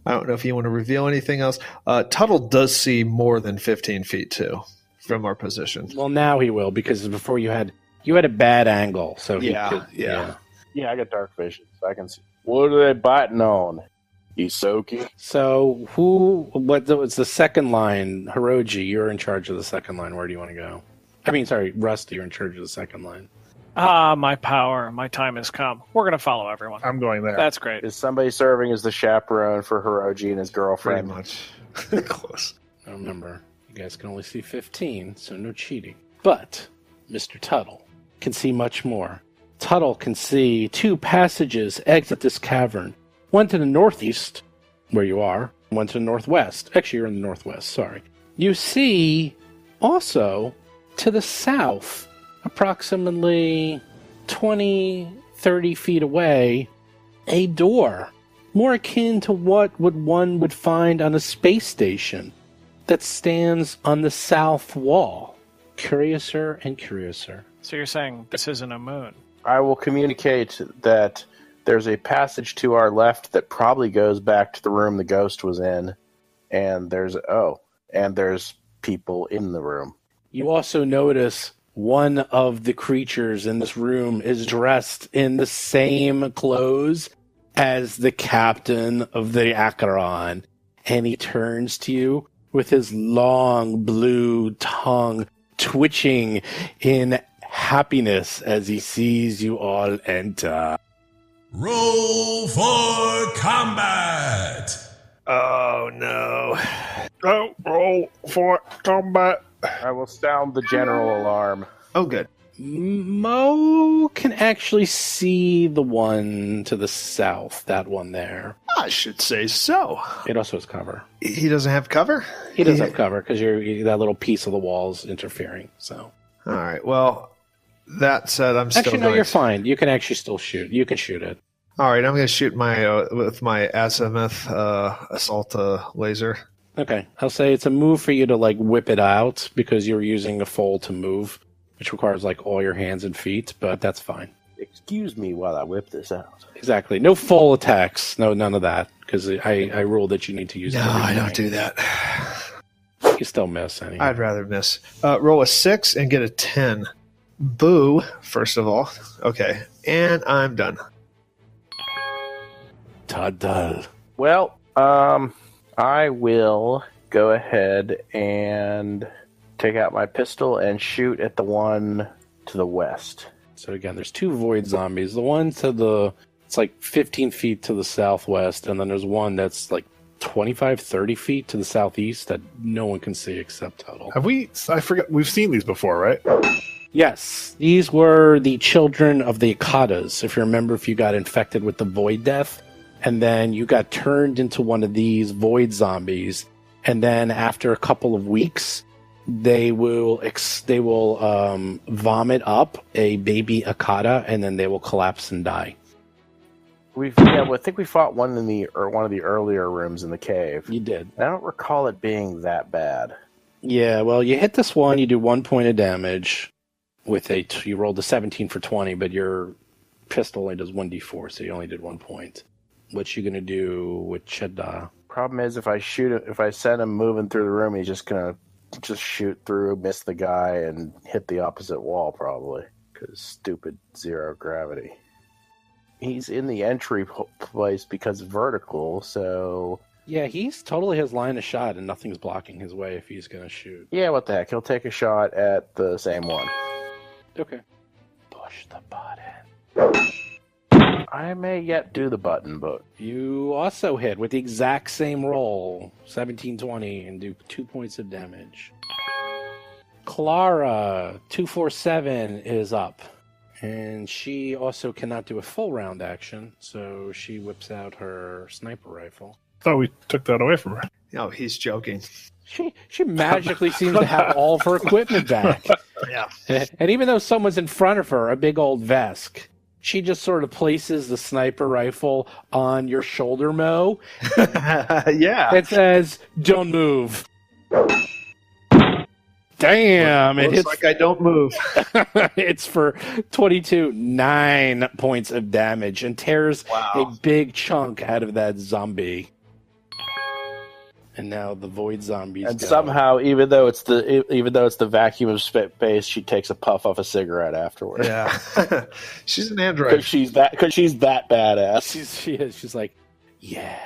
I don't know if you want to reveal anything else. Tuttle does see more than 15 feet, too, from our position. Well, now he will, because before you had a bad angle. So Yeah, Yeah, I got dark vision, so I can see. What are they biting on? Isoki? So what's the second line? Hiroji, you're in charge of the second line. Where do you want to go? I mean, sorry, Rusty, you're in charge of the second line. My power. My time has come. We're going to follow everyone. I'm going there. That's great. Is somebody serving as the chaperone for Hiroji and his girlfriend? Pretty much. Close. I remember, you guys can only see 15, so no cheating. But Mr. Tuttle can see much more. Tuttle can see 2 passages exit this cavern. One to the northeast, where you are, one to the northwest. Actually, you're in the northwest, sorry. You see also to the south, approximately 20, 30 feet away, a door, more akin to what one would find on a space station that stands on the south wall. Curiouser and curiouser. So you're saying this isn't a moon? I will communicate that there's a passage to our left that probably goes back to the room the ghost was in, and there's people in the room. You also notice one of the creatures in this room is dressed in the same clothes as the captain of the Acheron. And he turns to you with his long blue tongue twitching in happiness as he sees you all enter. Roll for combat! Oh, no. Oh, roll for combat. I will sound the general alarm. Oh, good. Mo can actually see the one to the south, that one there. I should say so. It also has cover. He doesn't have cover? He does have cover because that little piece of the wall's interfering. So, All right. Well, that said, I'm still actually, no, going you're fine. You can actually still shoot. You can shoot it. All right, I'm going to shoot with my azimuth assault laser. Okay, I'll say it's a move for you to like whip it out because you're using a foal to move, which requires like all your hands and feet. But that's fine. Excuse me while I whip this out. Exactly. No full attacks. No, none of that because I ruled that you need to use. No, I don't do that. You still miss anyway. I'd rather miss. Roll a 6 and get a 10. Boo, first of all. Okay, and I'm done. Ta-da. Well, I will go ahead and take out my pistol and shoot at the one to the west. So again, there's two void zombies. The one it's like 15 feet to the southwest, and then there's one that's like 25, 30 feet to the southeast that no one can see except Tuttle. I forget, we've seen these before, right? Yes, these were the children of the Akadas. If you remember, if you got infected with the Void Death, and then you got turned into one of these Void zombies, and then after a couple of weeks, they will vomit up a baby Akata, and then they will collapse and die. I think we fought one in one of the earlier rooms in the cave. You did. I don't recall it being that bad. Yeah, well, you hit this one, you do 1 point of damage with you rolled a 17 for 20, but your pistol only does 1d4, so you only did 1 point. What you gonna do with Cheddar? Problem is, if I send him moving through the room, he's just gonna shoot through, miss the guy, and hit the opposite wall probably because stupid zero gravity. He's in the entry place because vertical, so Yeah, he's totally his line of shot, and nothing's blocking his way if he's gonna shoot. yeah, what the heck? He'll take a shot at the same one. Okay. Push the button. I may yet do the button, but You also hit with the exact same roll, 17-20, and do 2 points of damage. Clara, 247, is up. And she also cannot do a full round action, so she whips out her sniper rifle. Thought we took that away from her. No, he's joking. She magically seems to have all of her equipment back. Yeah. And even though someone's in front of her, a big old Vesk, she just sort of places the sniper rifle on your shoulder, Mo. Yeah. It says, "Don't move." Damn! It Looks hits. like I don't move. It's for 22, 9 points of damage, and tears a big chunk out of that zombie. And now the void zombies. and go. somehow, even though it's the vacuum of space, she takes a puff off a cigarette afterwards. Yeah. She's an android. Because she's that badass. She is. She's like, yeah.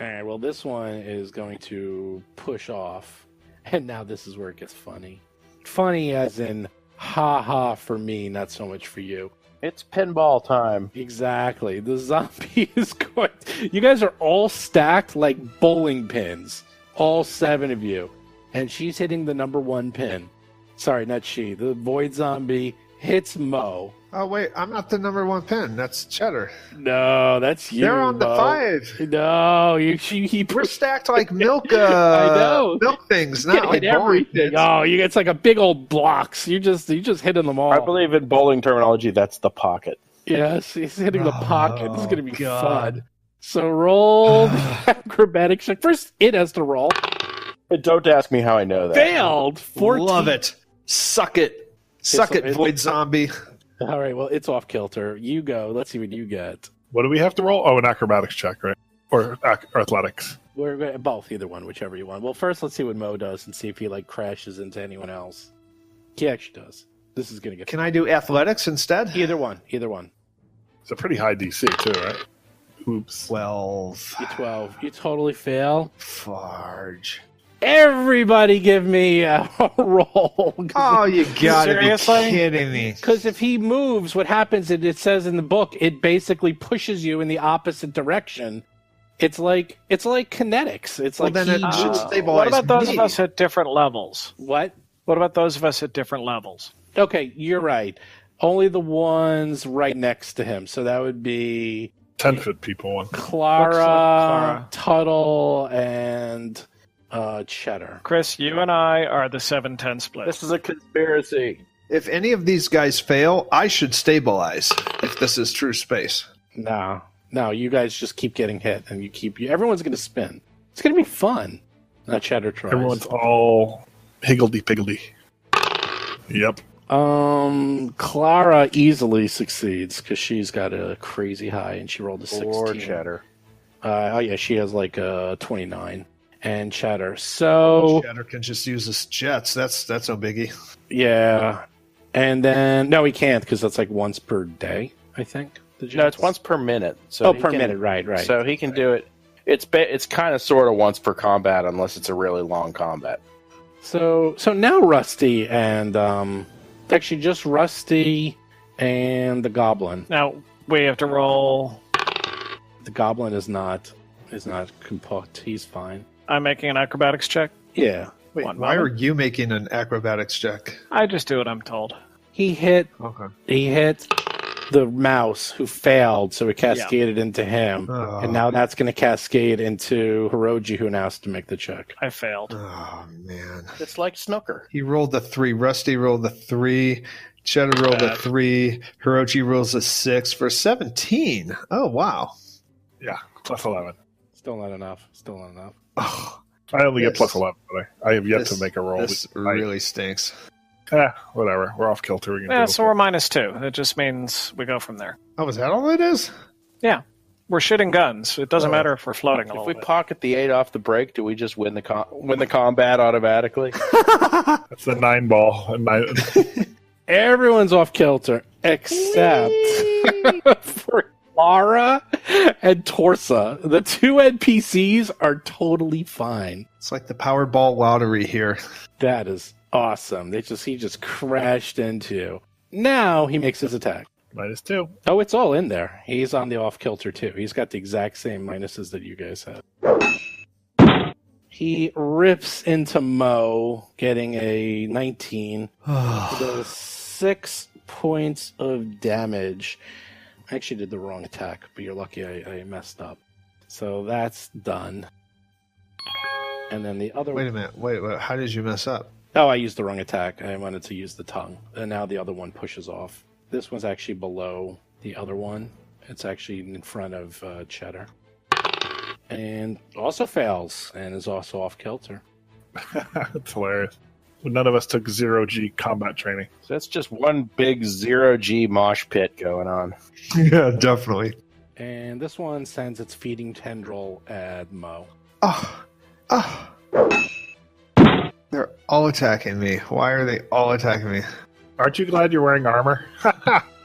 All right. Well, this one is going to push off, and now this is where it gets funny. Funny as in, ha ha for me, not so much for you. It's pinball time. Exactly. The zombie is going. You guys are all stacked like bowling pins. All 7 of you. And she's hitting the number 1 pin. Sorry, not she. The void zombie hits Mo. Oh, wait. I'm not the number 1 pin. That's Cheddar. No, that's you. They're on the Mo. 5. No, We're stacked like milk. I know. Milk things, You not hit like bowling everything. pins. Oh, it's like a big old blocks. You just hitting them all. I believe in bowling terminology, that's the pocket. Yes, he's hitting the pocket. This is going to be God. fun. So roll the acrobatics check. First, it has to roll. But don't ask me how I know that. Failed. 14. Love it. Suck it. Suck it, void zombie. All right, well, it's off kilter. You go. Let's see what you get. What do we have to roll? Oh, an acrobatics check, right? Or athletics. We're going both, either one, whichever you want. Well, first, let's see what Mo does and see if he crashes into anyone else. He actually does. This is going to get... Can I do athletics instead? Either one. It's a pretty high DC too, right? Oops. 12. D12. You totally fail. Farge. Everybody give me a roll. Oh, you gotta Seriously? be kidding me. Because if he moves, what happens is it says in the book, it basically pushes you in the opposite direction. It's like kinetics. It's Well, like then it should stabilize What about those me. of us at different levels? What? What about those of us at different levels? Okay, you're right. Only the ones right next to him. So that would be 10-foot people one. Clara, Tuttle, and Cheddar. Chris, you and I are the 7-10 split. This is a conspiracy. If any of these guys fail, I should stabilize if this is true space. No, you guys just keep getting hit, and everyone's going to spin. It's going to be fun. Not Cheddar tries. Everyone's all higgledy-piggledy. Yep. Clara easily succeeds because she's got a crazy high, and she rolled a 16. Or Cheddar. She has like a 29. And Cheddar. So Cheddar can just use his jets. That's no biggie. yeah, and then no, he can't because that's like once per day, I think. No, it's once per minute. So per minute, right. So he can do it. It's kind of sort of once per combat, unless it's a really long combat. So now Rusty and actually just Rusty and the Goblin. Now, we have to roll. The Goblin is not composed. He's fine. I'm making an acrobatics check. Yeah. Wait, One why moment. are you making an acrobatics check? I just do what I'm told. He hit Okay. the mouse who failed, so it cascaded into him. Oh. And now that's going to cascade into Hiroji, who now has to make the check. I failed. Oh, man. It's like snooker. He rolled the 3. Rusty rolled the 3. Cheddar rolled a 3. Hiroji rolls a 6 for 17. Oh, wow. Yeah, plus 11. Still not enough. Oh, I only get This- plus 11 today. I have yet this- to make a roll. this really stinks. Whatever. We're off kilter. We can Yeah, do so we're -2. It just means we go from there. Oh, is that all it is? Yeah. We're shitting guns. It doesn't matter if we're floating a If little we bit. pocket the 8 off the break, do we just win the combat automatically? That's the 9 ball. And 9... Everyone's off kilter except for Clara and Torsa. The two NPCs are totally fine. It's like the Powerball lottery here. That is awesome. He just crashed into. Now he makes his attack. -2. Oh, it's all in there. He's on the off kilter too. He's got the exact same minuses that you guys have. He rips into Mo, getting a 19. Does 6 points of damage. I actually did the wrong attack, but you're lucky I messed up. So that's done. And then the other Wait a minute. Wait. How did you mess up? Oh, I used the wrong attack. I wanted to use the tongue. And now the other one pushes off. This one's actually below the other one. It's actually in front of Cheddar. And also fails, and is also off kilter. That's hilarious. None of us took 0G combat training. So that's just one big 0G mosh pit going on. Yeah, definitely. And this one sends its feeding tendril at Mo. Oh. They're all attacking me. Why are they all attacking me? Aren't you glad you're wearing armor?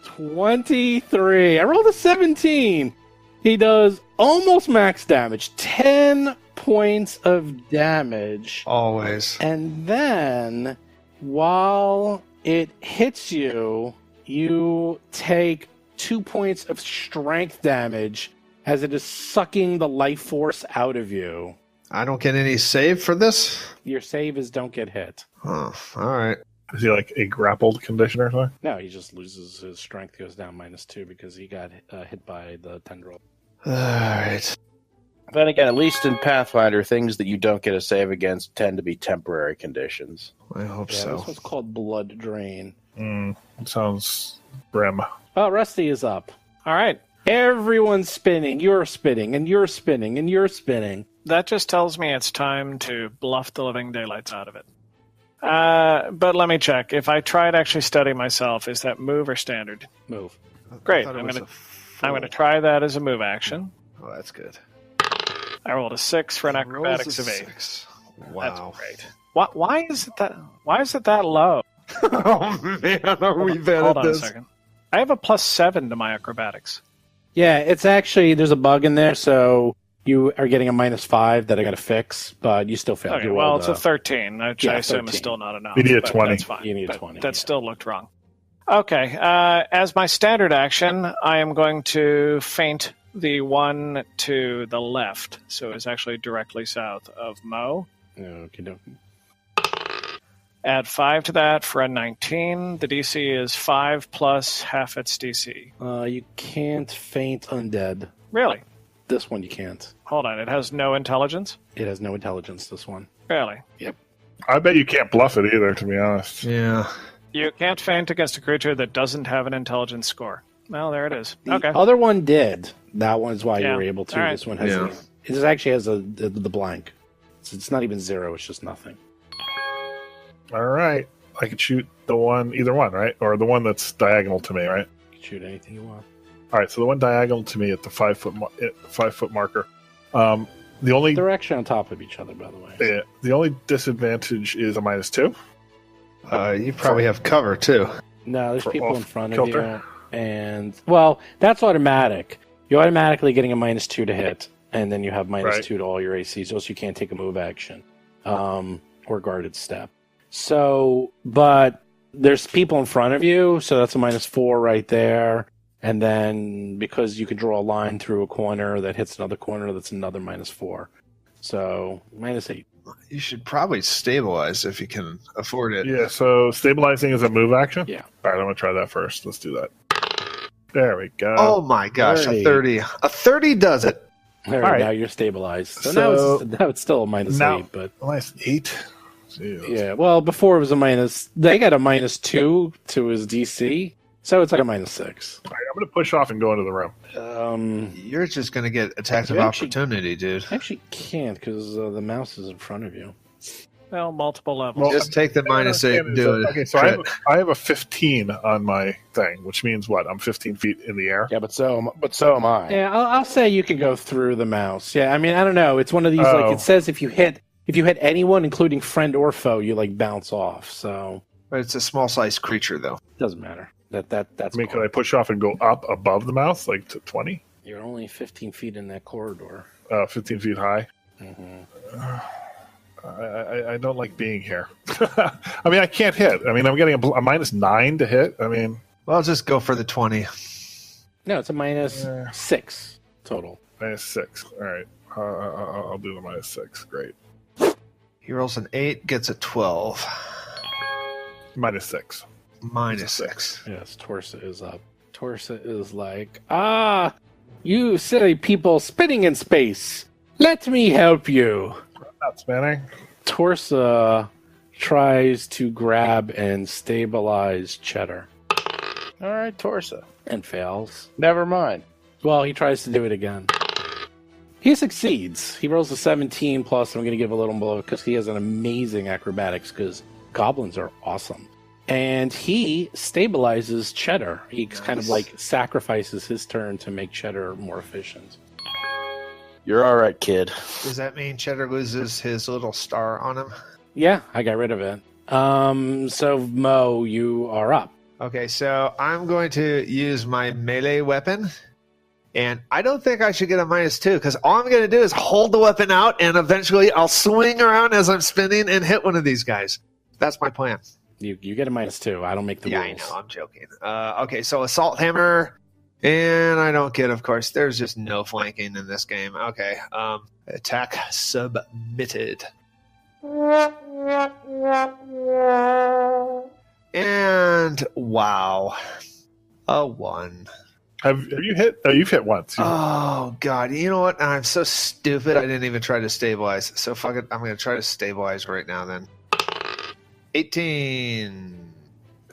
23. I rolled a 17. He does almost max damage. 10 points of damage. Always. And then, while it hits you, you take 2 points of strength damage as it is sucking the life force out of you. I don't get any save for this? Your save is don't get hit. Oh, all right. Is he like a grappled condition or something? No, he just loses his strength, goes down -2 because he got hit by the tendril. All right. Then again, at least in Pathfinder, things that you don't get a save against tend to be temporary conditions. I hope Yeah, so. this one's called Blood Drain. Sounds grim. Oh, Rusty is up. All right. Everyone's spinning. You're spinning, and you're spinning, and you're spinning. That just tells me it's time to bluff the living daylights out of it. But let me check. If I try to actually study myself, is that move or standard? Move. Great. I thought it I'm was gonna- a I'm going to try that as a move action. Oh, that's good. I rolled a 6 for an Rolls acrobatics a of 8. 6. That's Wow. great. Why is it that low? Oh man, are we bad Hold at on a this? second. I have a +7 to my acrobatics. Yeah, it's actually, there's a bug in there, so you are getting a -5 that I got to fix, but you still failed. Okay, You well, rolled it's a 13, which I assume 13. is still not enough. You need a but 20. That's fine. You need a but 20, That yeah. still looked wrong. Okay, as my standard action, I am going to feint the one to the left, so it's actually directly south of Mo. Okay. Add 5 to that for a 19. The DC is 5 plus half its DC. You can't feint undead. Really? This one you can't. Hold on, it has no intelligence? It has no intelligence, this one. Really? I bet you can't bluff it either, to be honest. Yeah. You can't feint against a creature that doesn't have an intelligence score. Well, there it is. The Okay. other one did. That one is why you Yeah. were able to. All right. This one has Yeah. it actually has the blank. So it's not even 0, it's just nothing. All right. I could shoot either one, right? Or the one that's diagonal to me, right? You can shoot anything you want. All right, so the one diagonal to me at the 5-foot marker. The only They're actually on top of each other, by the way. the only disadvantage is a -2. You probably have cover too. No, there's For people off in front kilter? of you. And, well, that's automatic. You're automatically getting a -2 to hit, and then you have -2 Right. to all your ACs, so you can't take a move action or guarded step. So, but there's people in front of you, so that's a -4 right there. And then because you can draw a line through a corner that hits another corner, that's another -4. So, -8. You should probably stabilize if you can afford it. Yeah, so stabilizing is a move action? Yeah. All right, I'm going to try that first. Let's do that. There we go. Oh my gosh, Hey. a 30. A 30 does it. All right, right. now you're stabilized. So, So- now it's still a -8, Now- but -8? Jeez. yeah. Well, before it was a they got a -2 to his DC, so it's like a -6. All right, I'm going to push off and go into the room. You're just going to get attacks of You actually- opportunity, dude. I actually can't because the mouse is in front of you. Well, multiple levels. Well, Just take the -8 and do it. Okay, so I have a 15 on my thing, which means what? I'm 15 feet in the air. Yeah, but so am I. Yeah, I'll say you can go through the mouse. Yeah, I mean, I don't know. It's one of these like Oh. it says if you hit anyone, including friend or foe, you like bounce off. So But it's a small-sized creature, though. it doesn't matter. That's I mean, cool. could I push off and go up above the mouse, like to 20? You're only 15 feet in that corridor. 15 feet high? Mm-hmm. I don't like being here. I mean, I can't hit. I mean, I'm getting a -9 to hit. I mean, Well, I'll just go for the 20. No, it's a -6 total. -6. All right. I'll do the -6. Great. He rolls an 8, gets a 12. -6. -6. Yes, Torsa is up. Torsa is like, you silly people spinning in space. Let me help you. Not spinning. Torsa tries to grab and stabilize Cheddar All right, Torsa. and fails. Never mind. Well, he tries to do it again. He succeeds. He rolls a 17 plus. I'm going to give a little blow because he has an amazing acrobatics because goblins are awesome. And he stabilizes Cheddar. He kind of like sacrifices his turn to make Cheddar more efficient. You're all right, kid. Does that mean Cheddar loses his little star on him? Yeah, I got rid of it. So Mo, you are up. Okay, so I'm going to use my melee weapon. And I don't think I should get a -2 because all I'm going to do is hold the weapon out and eventually I'll swing around as I'm spinning and hit one of these guys. That's my plan. You get a -2. I don't make the Yeah, rules. I know. I'm joking. Okay, so assault hammer. And I don't get, of course, there's just no flanking in this game. Okay, attack submitted. And wow, a 1. Have you hit? Oh, you've hit once. Oh God, you know what? I'm so stupid. I didn't even try to stabilize. So fuck it. I'm going to try to stabilize right now. Then 18.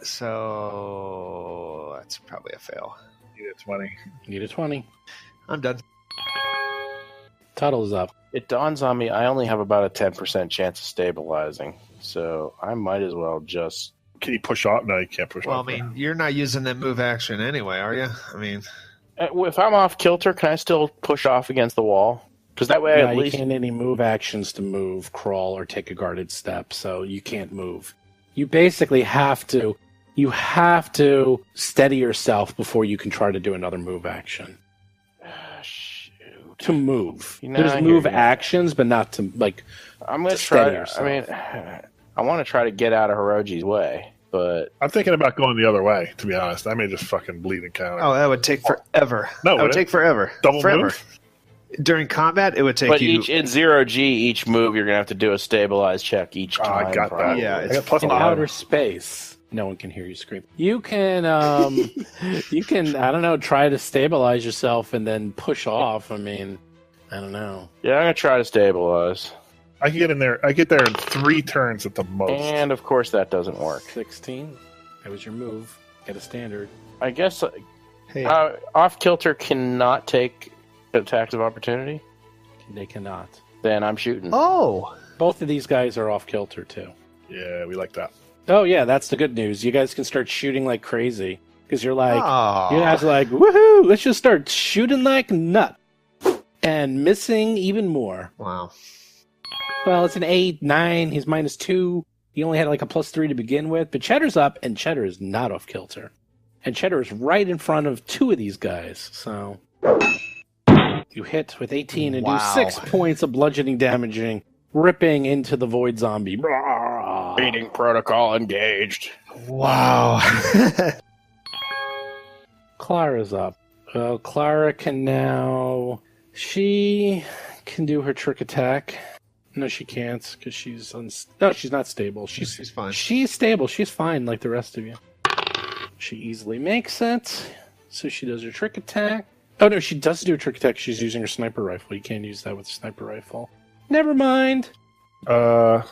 So that's probably a fail. You hit 20. Need a 20. I'm done. Tuttle is up. It dawns on me I only have about a 10% chance of stabilizing, so I might as well just... Can you push off? No, you can't push Well, off. I mean, you're not using that move action anyway, are you? I mean, If I'm off kilter, can I still push off against the wall? Because that way Yeah, at you least... can't any move actions to move, crawl, or take a guarded step, so you can't move. You basically have to steady yourself before you can try to do another move action. Shoot. To move. You know, There's move actions, but not to, like, I'm going to to try. steady yourself. I mean, I want to try to get out of Hiroji's way, but I'm thinking about going the other way, to be honest. I may just fucking bleed and counter. Oh, that would take forever. No, that would take forever. Double forever. move? During combat, it would take but you. in 0G, each move you're going to have to do a stabilize check each Oh, time. I got that. probably. Yeah, I it's got plus in 5. outer space. No one can hear you scream. You can, you can, I don't know, try to stabilize yourself and then push off. I mean, I don't know. Yeah, I'm going to try to stabilize. I can get in there. I get there in 3 turns at the most. And, of course, that doesn't work. 16. That was your move. Get a standard. I guess Hey, off-kilter cannot take attacks of opportunity. They cannot. Then I'm shooting. oh, Both of these guys are off kilter, too. Yeah, we like that. Oh, yeah, that's the good news. You guys can start shooting like crazy. Because you're like, oh. you guys are like, woohoo, let's just start shooting like nut. And missing even more. Wow. Well, it's an 8, 9, he's -2. He only had like a +3 to begin with. But Cheddar's up, and Cheddar is not off kilter. And Cheddar is right in front of 2 of these guys, so... You hit with 18 and Wow. do 6 points of bludgeoning damaging, ripping into the void zombie. Beating protocol engaged. Wow. Clara's up. Well, Clara can now... She can do her trick attack. No, she can't, because she's... No, she's not stable. She's fine. She's stable. She's fine, like the rest of you. She easily makes it. So she does her trick attack. Oh, no, she does do a trick attack. She's using her sniper rifle. You can't use that with a sniper rifle. Never mind. Are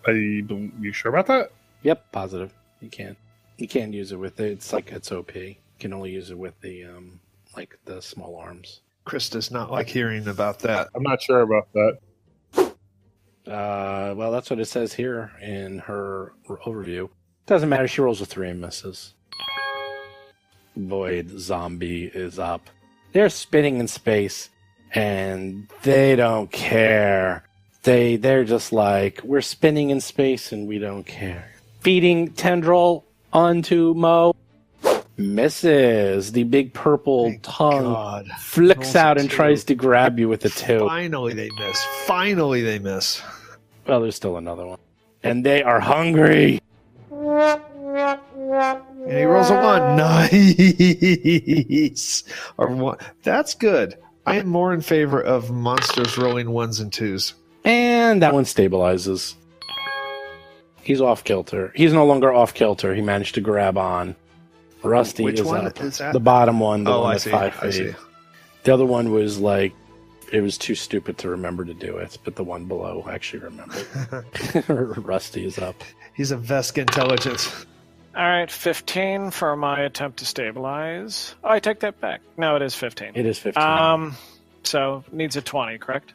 you sure about that? Yep, positive. You can. You can't use it with it. It's like it's OP. You can only use it with the like the small arms. Chris does not like hearing about that. I'm not sure about that. Well, that's what it says here in her overview. Doesn't matter. She rolls a 3 and misses. Void zombie is up. They're spinning in space, and they don't care. They're just like, we're spinning in space, and we don't care. Feeding tendril onto Mo. Misses. The big purple Thank tongue God. flicks Rolls a out and 2. tries to grab you with a 2. Finally they miss. Finally they miss. Well, there's still another one. And they are hungry. And he rolls a 1. Nice. Or 1. That's good. I am more in favor of monsters rolling 1s and 2s. And that one stabilizes. He's off kilter. He's no longer off kilter. He managed to grab on. Rusty Which is one up. is that? The bottom one. The Oh, one I at see. 5 I feet. see. The other one was like, it was too stupid to remember to do it, but the one below actually remembered. Rusty is up. He's a Vesk intelligence. All right, 15 for my attempt to stabilize. Oh, I take that back. No, it is 15. It is 15. So needs a 20, correct?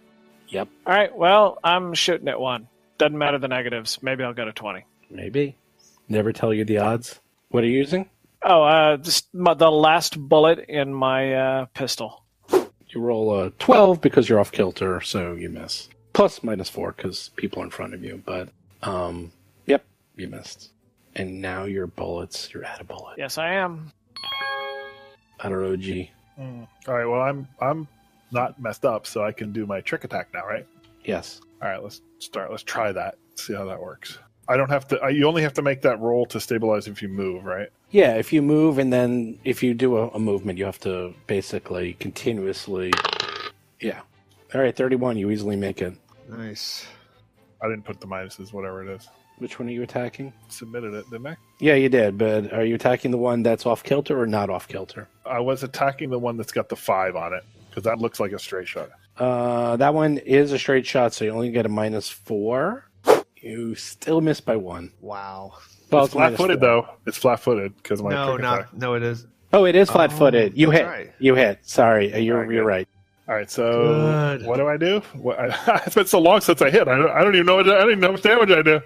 Yep, All right, well, I'm shooting at 1. Doesn't matter the negatives. Maybe I'll get a 20. maybe. Never tell you the odds. What are you using? Oh, the last bullet in my pistol. You roll a 12 because you're off kilter, so you miss. Plus -4 because people are in front of you, but yep, you missed. And now your bullets, you're out of bullet. Yes, I am. Out of OG. All right. Well, I'm not messed up, so I can do my trick attack now, right? Yes. All right. Let's start. Let's try that. See how that works. I don't have to. You only have to make that roll to stabilize if you move, right? Yeah, if you move and then if you do a movement, you have to basically continuously. Yeah. All right, 31. You easily make it. Nice. I didn't put the minuses, whatever it is. Which one are you attacking? Submitted it, didn't I? Yeah, you did, but are you attacking the one that's off kilter or not off kilter? I was attacking the one that's got the 5 on it because that looks like a straight shot. That one is a straight shot, so you only get a -4. You still miss by 1. Wow. Well, It's flat-footed -4. though. It's flat-footed because my No, trick attack. no, it is. Oh, it is flat-footed. You that's hit. right. You hit. Sorry, you're Alright, good. right. All right, so Good. what do I do? It's been so long since I hit. I don't even know. I don't even know how much damage I do.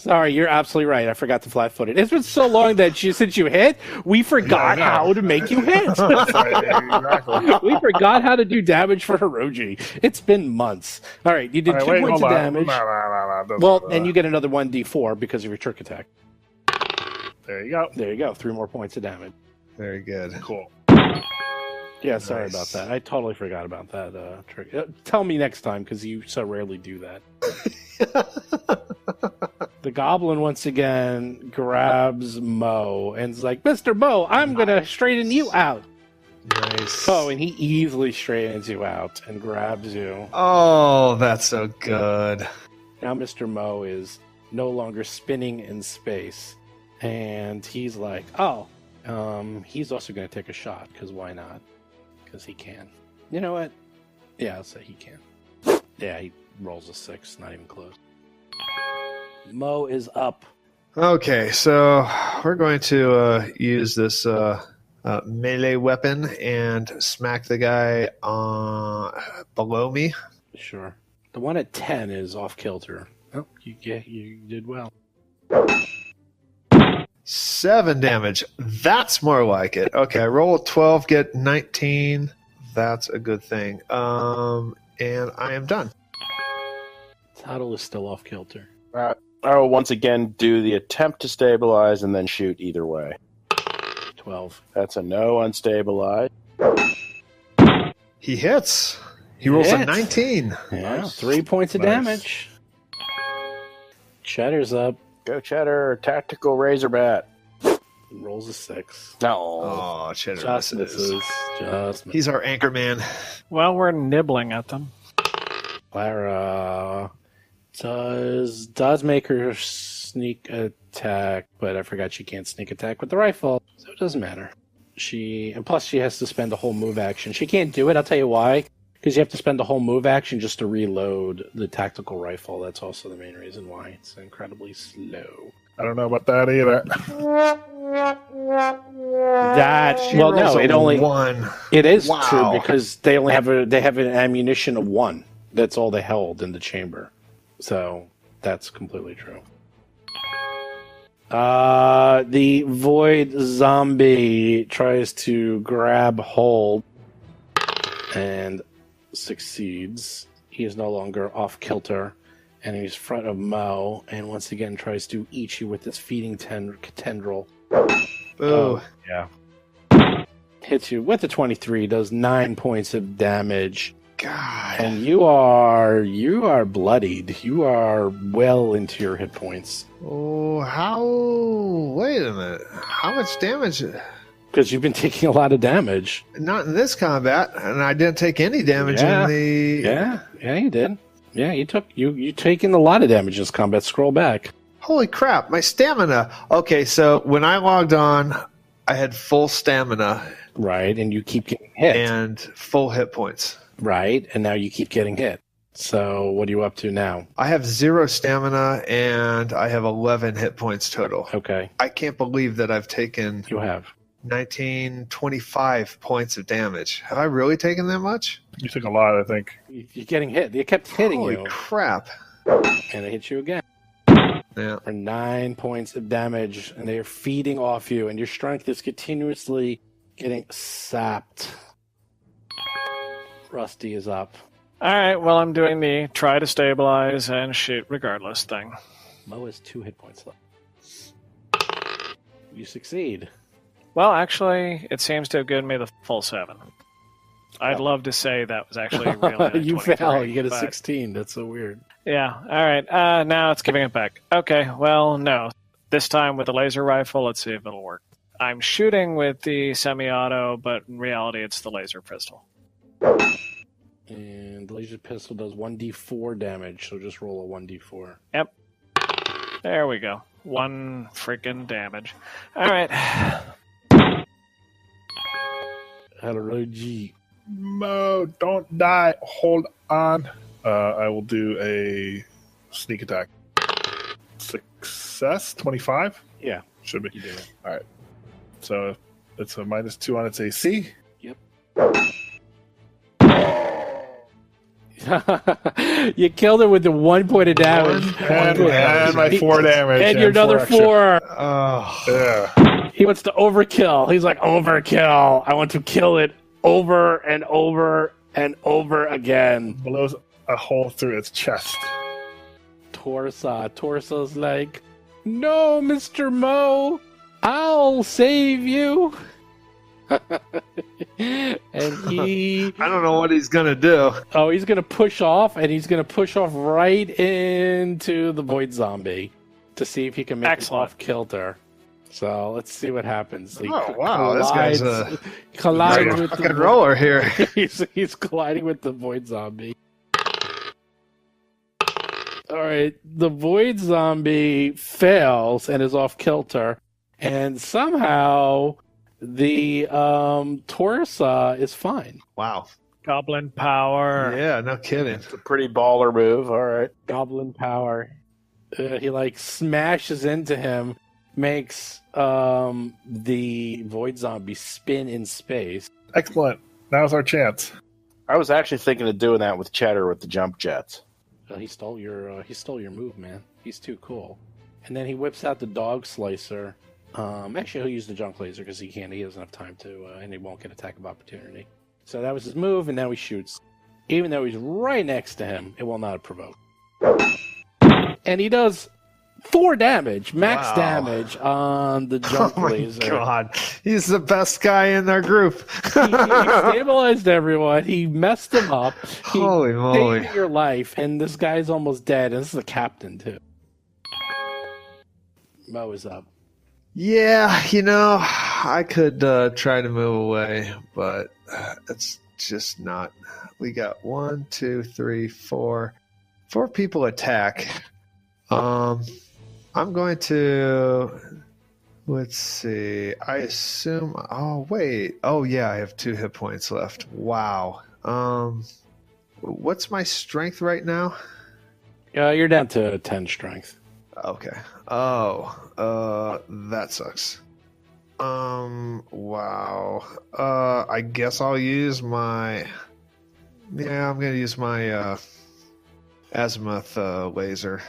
sorry. You're absolutely right. I forgot to flat-footed. It's been so long that since you hit, we forgot how to make you hit. Exactly. We forgot how to do damage for Hiroji. It's been months. All right, you did 2 points of damage. Well, and you get another 1d4 because of your trick attack. There you go. There you go. 3 more points of damage. Very good. Cool. Yeah, sorry Nice. about that. I totally forgot about that trick. Tell me next time, because you so rarely do that. The goblin once again grabs Mo and is like, Mr. Mo, I'm going to straighten you out. Nice. Oh, and he easily straightens you out and grabs you. Oh, that's so good. Now Mr. Mo is no longer spinning in space. And he's like, he's also going to take a shot, because why not? Because he can. You know what? Yeah, I'll say he can. Yeah, he rolls a 6, not even close. Mo is up. Okay, so we're going to use this melee weapon and smack the guy below me. Sure. The one at 10 is off kilter. Oh, you did well. 7 damage. That's more like it. Okay, I roll a 12, get 19. That's a good thing. And I am done. Tuttle is still off kilter. I will once again do the attempt to stabilize and then shoot either way. 12. That's a no unstabilized. He hits. He rolls a hits. 19. Yeah, Nice. 3 points of Nice. damage. Cheddar's up. Go Cheddar, tactical razorbat. Rolls a 6. No. Oh, Cheddar Just misses. misses. Just misses. He's our anchor man. Well, we're nibbling at them. Clara does make her sneak attack, but I forgot she can't sneak attack with the rifle, so it doesn't matter. And plus she has to spend a whole move action. She can't do it, I'll tell you why. Because you have to spend a whole move action just to reload the tactical rifle. That's also the main reason why it's incredibly slow. I don't know about that either. It only 1. it is Wow. true because they only have an ammunition of 1. That's all they held in the chamber. So that's completely true. The void zombie tries to grab hold and succeeds. He is no longer off kilter, and he's in front of Mo, and once again tries to eat you with his feeding tendril. Oh, Yeah. Hits you with a 23, does 9 points of damage. God. And you are bloodied. You are well into your hit points. Oh, how? Wait a minute. How much damage? Because you've been taking a lot of damage. Not in this combat, and I didn't take any damage Yeah. in the. Yeah, you did. Yeah, you taken a lot of damage in this combat. Scroll back. Holy crap! My stamina. Okay, so when I logged on, I had full stamina Right, and you keep getting hit. and full hit points. Right, and now you keep getting hit. So what are you up to now? I have 0 stamina and I have 11 hit points total. Okay, I can't believe that I've taken you have. 25 points of damage. Have I really taken that much? You took a lot, I think. You're getting hit. They kept hitting Holy you, crap. and they hit you again. Yeah. For 9 points of damage, and they are feeding off you, and your strength is continuously getting sapped. Rusty is up. All right, well, I'm doing the try to stabilize and shoot regardless thing. Mo has 2 hit points left. You succeed. Well, actually, it seems to have given me the full 7. I'd love to say that was actually really a You 23, fail. You get a but- 16. That's so weird. Yeah, all right. Now it's giving it back. Okay, well, no. This time with the laser rifle, let's see if it'll work. I'm shooting with the semi-auto, but in reality, it's the laser pistol. And the laser pistol does 1d4 damage, so just roll a 1d4. Yep. There we go. 1 freaking damage. All right. Hello, Mo, don't die. Hold on. I will do a sneak attack. Success, 25? Yeah. Should be. You did it. All right. So it's a -2 on its AC. Yep. You killed him with the 1 point of damage. And my 4 damage. And your another 4. Oh, Yeah. He wants to overkill. He's like, overkill. I want to kill it over and over and over again. Blows a hole through its chest. Torsa's like, no, Mr. Mo, I'll save you. And he... I don't know what he's going to do. Oh, he's going to push off, and he's going to push off right into the void zombie to see if he can make it off kilter. So let's see what happens. He wow, this guy's a collides with fucking roller here. he's colliding with the void zombie. All right, the void zombie fails and is off kilter, and somehow the Torsa is fine. Wow. Goblin power. Yeah, no kidding. It's a pretty baller move. All right. Goblin power. He like smashes into him, makes the void zombie spin in space. Excellent. Now's our chance. I was actually thinking of doing that with Cheddar with the jump jets. He stole your move, man. He's too cool. And then he whips out the dog slicer. Actually, he'll use the junk laser because he doesn't have time to, and he won't get attack of opportunity. So that was his move, and now he shoots. Even though he's right next to him, it will not provoke. And he does 4 damage, max damage on the junk laser. Oh my god, he's the best guy in their group. He stabilized everyone. He messed them up. He Holy moly! saved your life, and this guy's almost dead. And this is the captain too. Mo is up. Yeah, I could try to move away, but it's just not. We got 1, 2, 3, 4 people attack. I'm going to. Let's see. I assume. Oh wait. Oh yeah, I have 2 hit points left. Wow. What's my strength right now? You're down to 10 strength. Okay. Oh, that sucks. Wow. I guess I'll use my. Yeah, I'm gonna use my azimuth laser.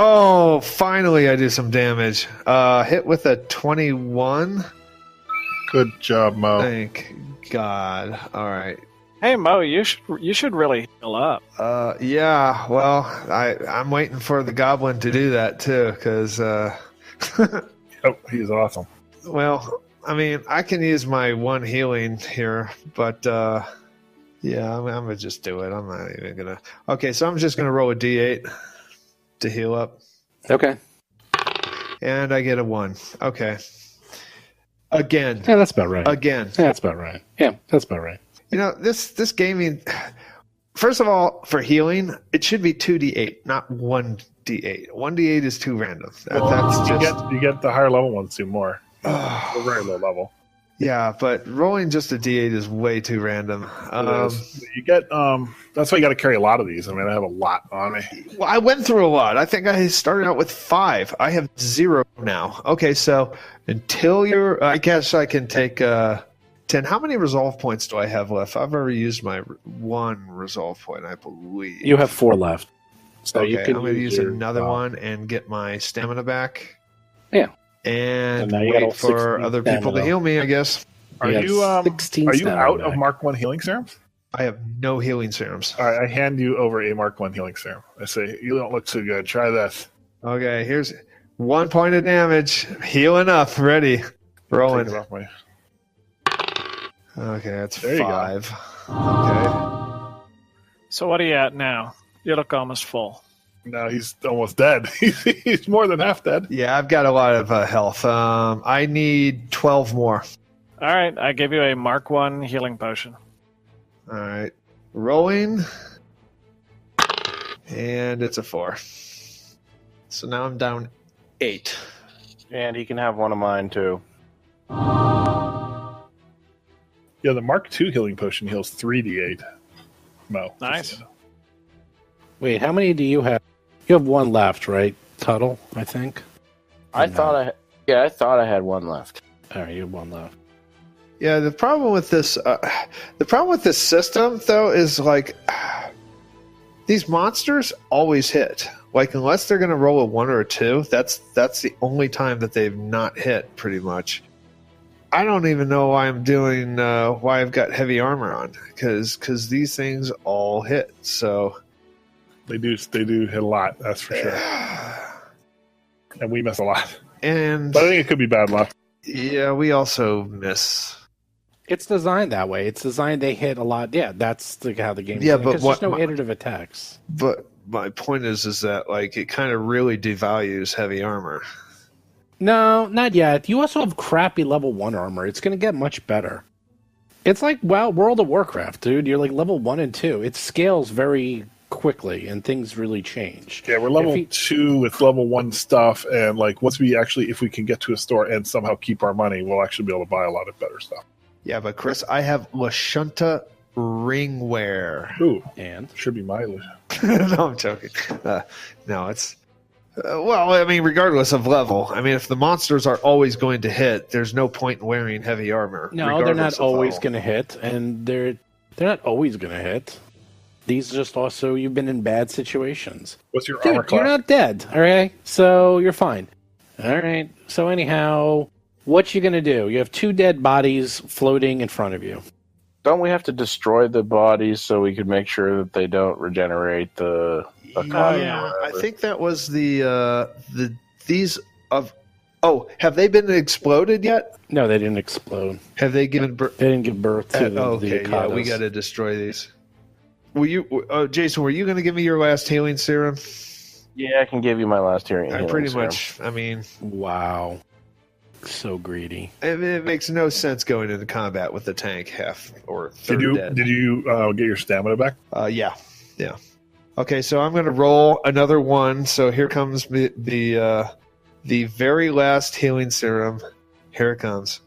Oh, finally I do some damage. Hit with a 21. Good job, Mo. Thank God. All right. Hey Mo, you should really heal up. Yeah. Well, I'm waiting for the goblin to do that too, because. Oh, he's awesome. Well, I mean, I can use my 1 healing here, but yeah, I'm gonna just do it. I'm not even gonna. Okay, so I'm just gonna roll a d8 to heal up. Okay. And I get a 1. Okay. Again. Yeah, that's about right. Again. Yeah, that's about right. Yeah, that's about right. This gaming. First of all, for healing, it should be 2d8, not 1d8. 1d8 is too random. That's just you get the higher level ones do more. They're very low level. Yeah, but rolling just a d8 is way too random. You get that's why you got to carry a lot of these. I mean, I have a lot on me. Well, I went through a lot. I think I started out with 5. I have 0 now. Okay, so until you're, I guess I can take 10. How many resolve points do I have left? I've already used my 1 resolve point, I believe. You have 4 left. So okay, you can I'm going to use your, another one and get my stamina back. Yeah. And now you wait got for other people to heal me, I guess. Are you out of Mark 1 healing serums? I have no healing serums. All right, I hand you over a Mark 1 healing serum. I say, you don't look so good. Try this. Okay, here's 1 point of damage. Healing up. Ready. Rolling. Take it off my... Okay, that's there 5. Okay. So what are you at now? You look almost full. No, he's almost dead. He's more than half dead. Yeah, I've got a lot of health. I need 12 more. All right, I give you a Mark 1 healing potion. All right. Rolling. And it's a 4. So now I'm down 8. And he can have one of mine, too. Yeah, the Mark 2 healing potion heals 3d8. Mo. Nice. Wait, how many do you have? You have 1 left, right? Tuttle, I think. I thought I had 1 left. All right, you have 1 left. Yeah, the problem with this system though is like these monsters always hit. Like unless they're going to roll a 1 or a 2, that's the only time that they've not hit. Pretty much. I don't even know why I'm doing why I've got heavy armor on because these things all hit. So they do hit a lot. That's for sure. And we miss a lot. But I think it could be bad luck. Yeah, we also miss. It's designed that way. It's designed they hit a lot. Yeah, that's how the game. Yeah, is. but there's no iterative attacks. But my point is that like it kind of really devalues heavy armor. No, not yet. You also have crappy level 1 armor. It's going to get much better. It's like World of Warcraft, dude. You're like level 1 and 2. It scales very quickly, and things really change. Yeah, we're level 2 with level 1 stuff, and like once we actually, if we can get to a store and somehow keep our money, we'll actually be able to buy a lot of better stuff. Yeah, but Chris, I have Lashunta ringwear. Ooh, and should be my. No, I'm joking. No, it's well, I mean, regardless of level. I mean, if the monsters are always going to hit, there's no point in wearing heavy armor. No, they're not always going to hit, and they're not always going to hit. These just also you've been in bad situations. What's your armor class? You're not dead, all right? So you're fine. All right. So anyhow, what you going to do? You have 2 dead bodies floating in front of you. Don't we have to destroy the bodies so we can make sure that they don't regenerate the economy? Yeah, I think that was these of. Oh, have they been exploded yet? No, they didn't explode. Have they given birth? They didn't give birth to the okay, yeah, we got to destroy these. Were you, Jason? Were you going to give me your last healing serum? Yeah, I can give you my last healing Pretty serum. much. I mean, wow, so greedy. I mean, it makes no sense going into combat with the tank half or third dead. Did you get your stamina back? Yeah. Okay, so I'm going to roll another 1. So here comes the very last healing serum. Here it comes,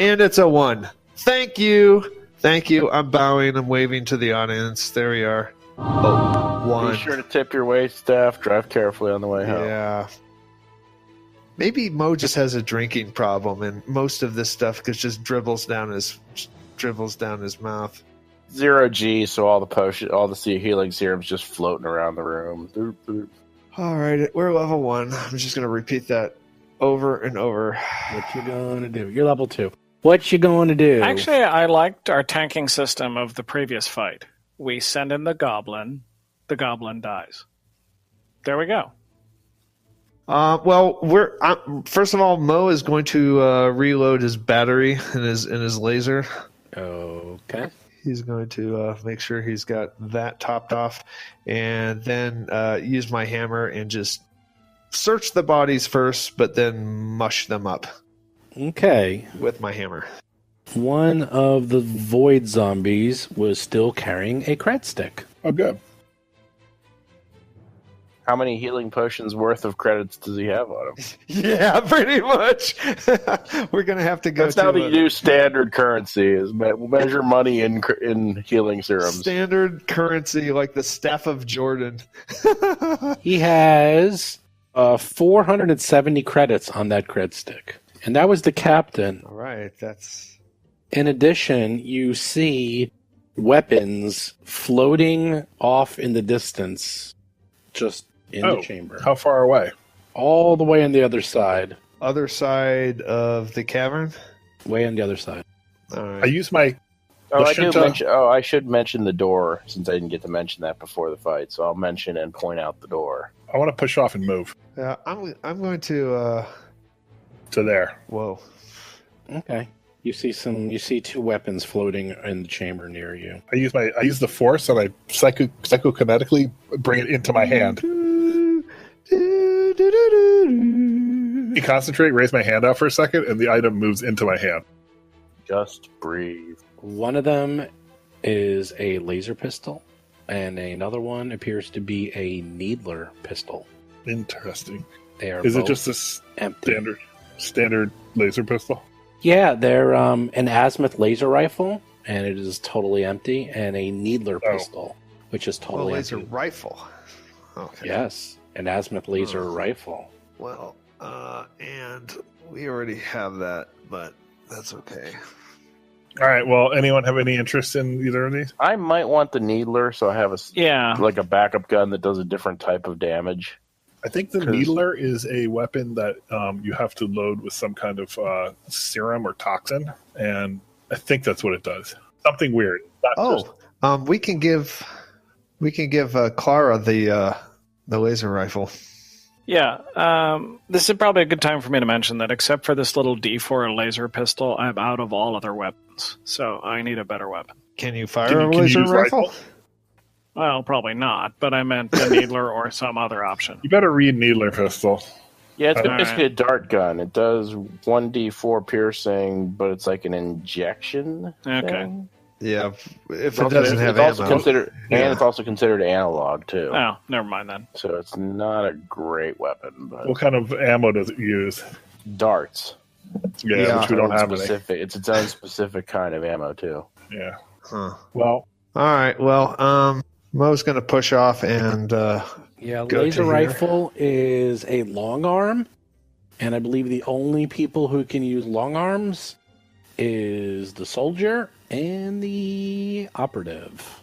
and it's a 1. Thank you. I'm bowing. I'm waving to the audience. There we are. Oh, 1. Be sure to tip your waist staff. Drive carefully on the way home. Yeah. Maybe Mo just has a drinking problem, and most of this stuff just dribbles down his mouth. 0 G, so all the healing serums just floating around the room. All right, we're level 1. I'm just going to repeat that over and over. What you going to do? You're level 2. What you going to do? Actually, I liked our tanking system of the previous fight. We send in the goblin dies. There we go. Well, first of all, Mo is going to reload his battery and his laser. Okay. He's going to make sure he's got that topped off, and then use my hammer and just search the bodies first, but then mush them up. Okay. With my hammer. One of the void zombies was still carrying a cred stick. Oh, good. How many healing potions worth of credits does he have on him? Yeah, pretty much. We're going to have to go That's how the new standard currency is. Measure money in healing serums. Standard currency, like the Staff of Jordan. He has 470 credits on that cred stick. And that was the captain. All right, that's... In addition, you see weapons floating off in the distance, just in the chamber. How far away? All the way on the other side. Other side of the cavern? Way on the other side. All right. I use my... I should mention the door, since I didn't get to mention that before the fight, so I'll mention and point out the door. I want to push off and move. Yeah, I'm going to... To there. Whoa. Okay. You see 2 weapons floating in the chamber near you. I use the force and I psychokinetically bring it into my hand. You concentrate, raise my hand out for a second, and the item moves into my hand. Just breathe. One of them is a laser pistol, and another one appears to be a needler pistol. Interesting. They are Is it both just a empty. standard laser pistol? Yeah, they're an azimuth laser rifle, and it is totally empty, and a needler pistol, which is totally laser empty. rifle. Okay. Yes, an azimuth laser rifle. Well, and we already have that, but That's okay. All right. Well, anyone have any interest in either of these? I might want the needler, so I have Yeah. like a backup gun that does a different type of damage. I think the needler is a weapon that you have to load with some kind of serum or toxin, and I think that's what it does. Something weird. We can give Clara the laser rifle. Yeah, this is probably a good time for me to mention that except for this little D4 laser pistol, I'm out of all other weapons. So I need a better weapon. Can you fire a laser rifle? Well, probably not, but I meant the needler or some other option. You better read needler pistol. Yeah, it's basically a dart gun. It does 1d4 piercing, but it's like an injection thing. Yeah, if it doesn't have ammo. And it's also considered analog, too. Oh, never mind then. So it's not a great weapon. But what kind of ammo does it use? Darts. Yeah, which we don't have any. It's its own specific kind of ammo, too. Yeah. Huh. Well. All right, well, Mo's going to push off and laser rifle is a long arm, and I believe the only people who can use long arms is the soldier and the operative.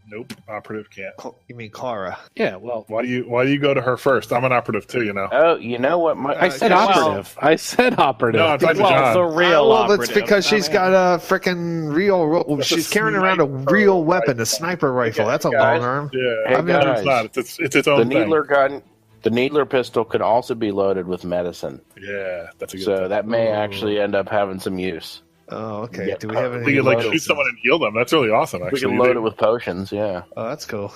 Nope, operative can't. You mean Clara? Yeah, well, why do you go to her first? I'm an operative too, you know. Oh, you know what? I said operative. I said operative. No, I'm talking to John. The real operative. It's because she's got a freaking real. She's carrying around a real weapon, a sniper rifle. That's a long arm. Yeah, hey, it's not. It's its own the thing. needler gun. The needler pistol could also be loaded with medicine. Yeah, that's a good. So that may actually end up having some use. Oh, okay. Yeah, do we have any? We could shoot someone and heal them. That's really awesome. Actually, we can load it with potions. Yeah. Oh, that's cool.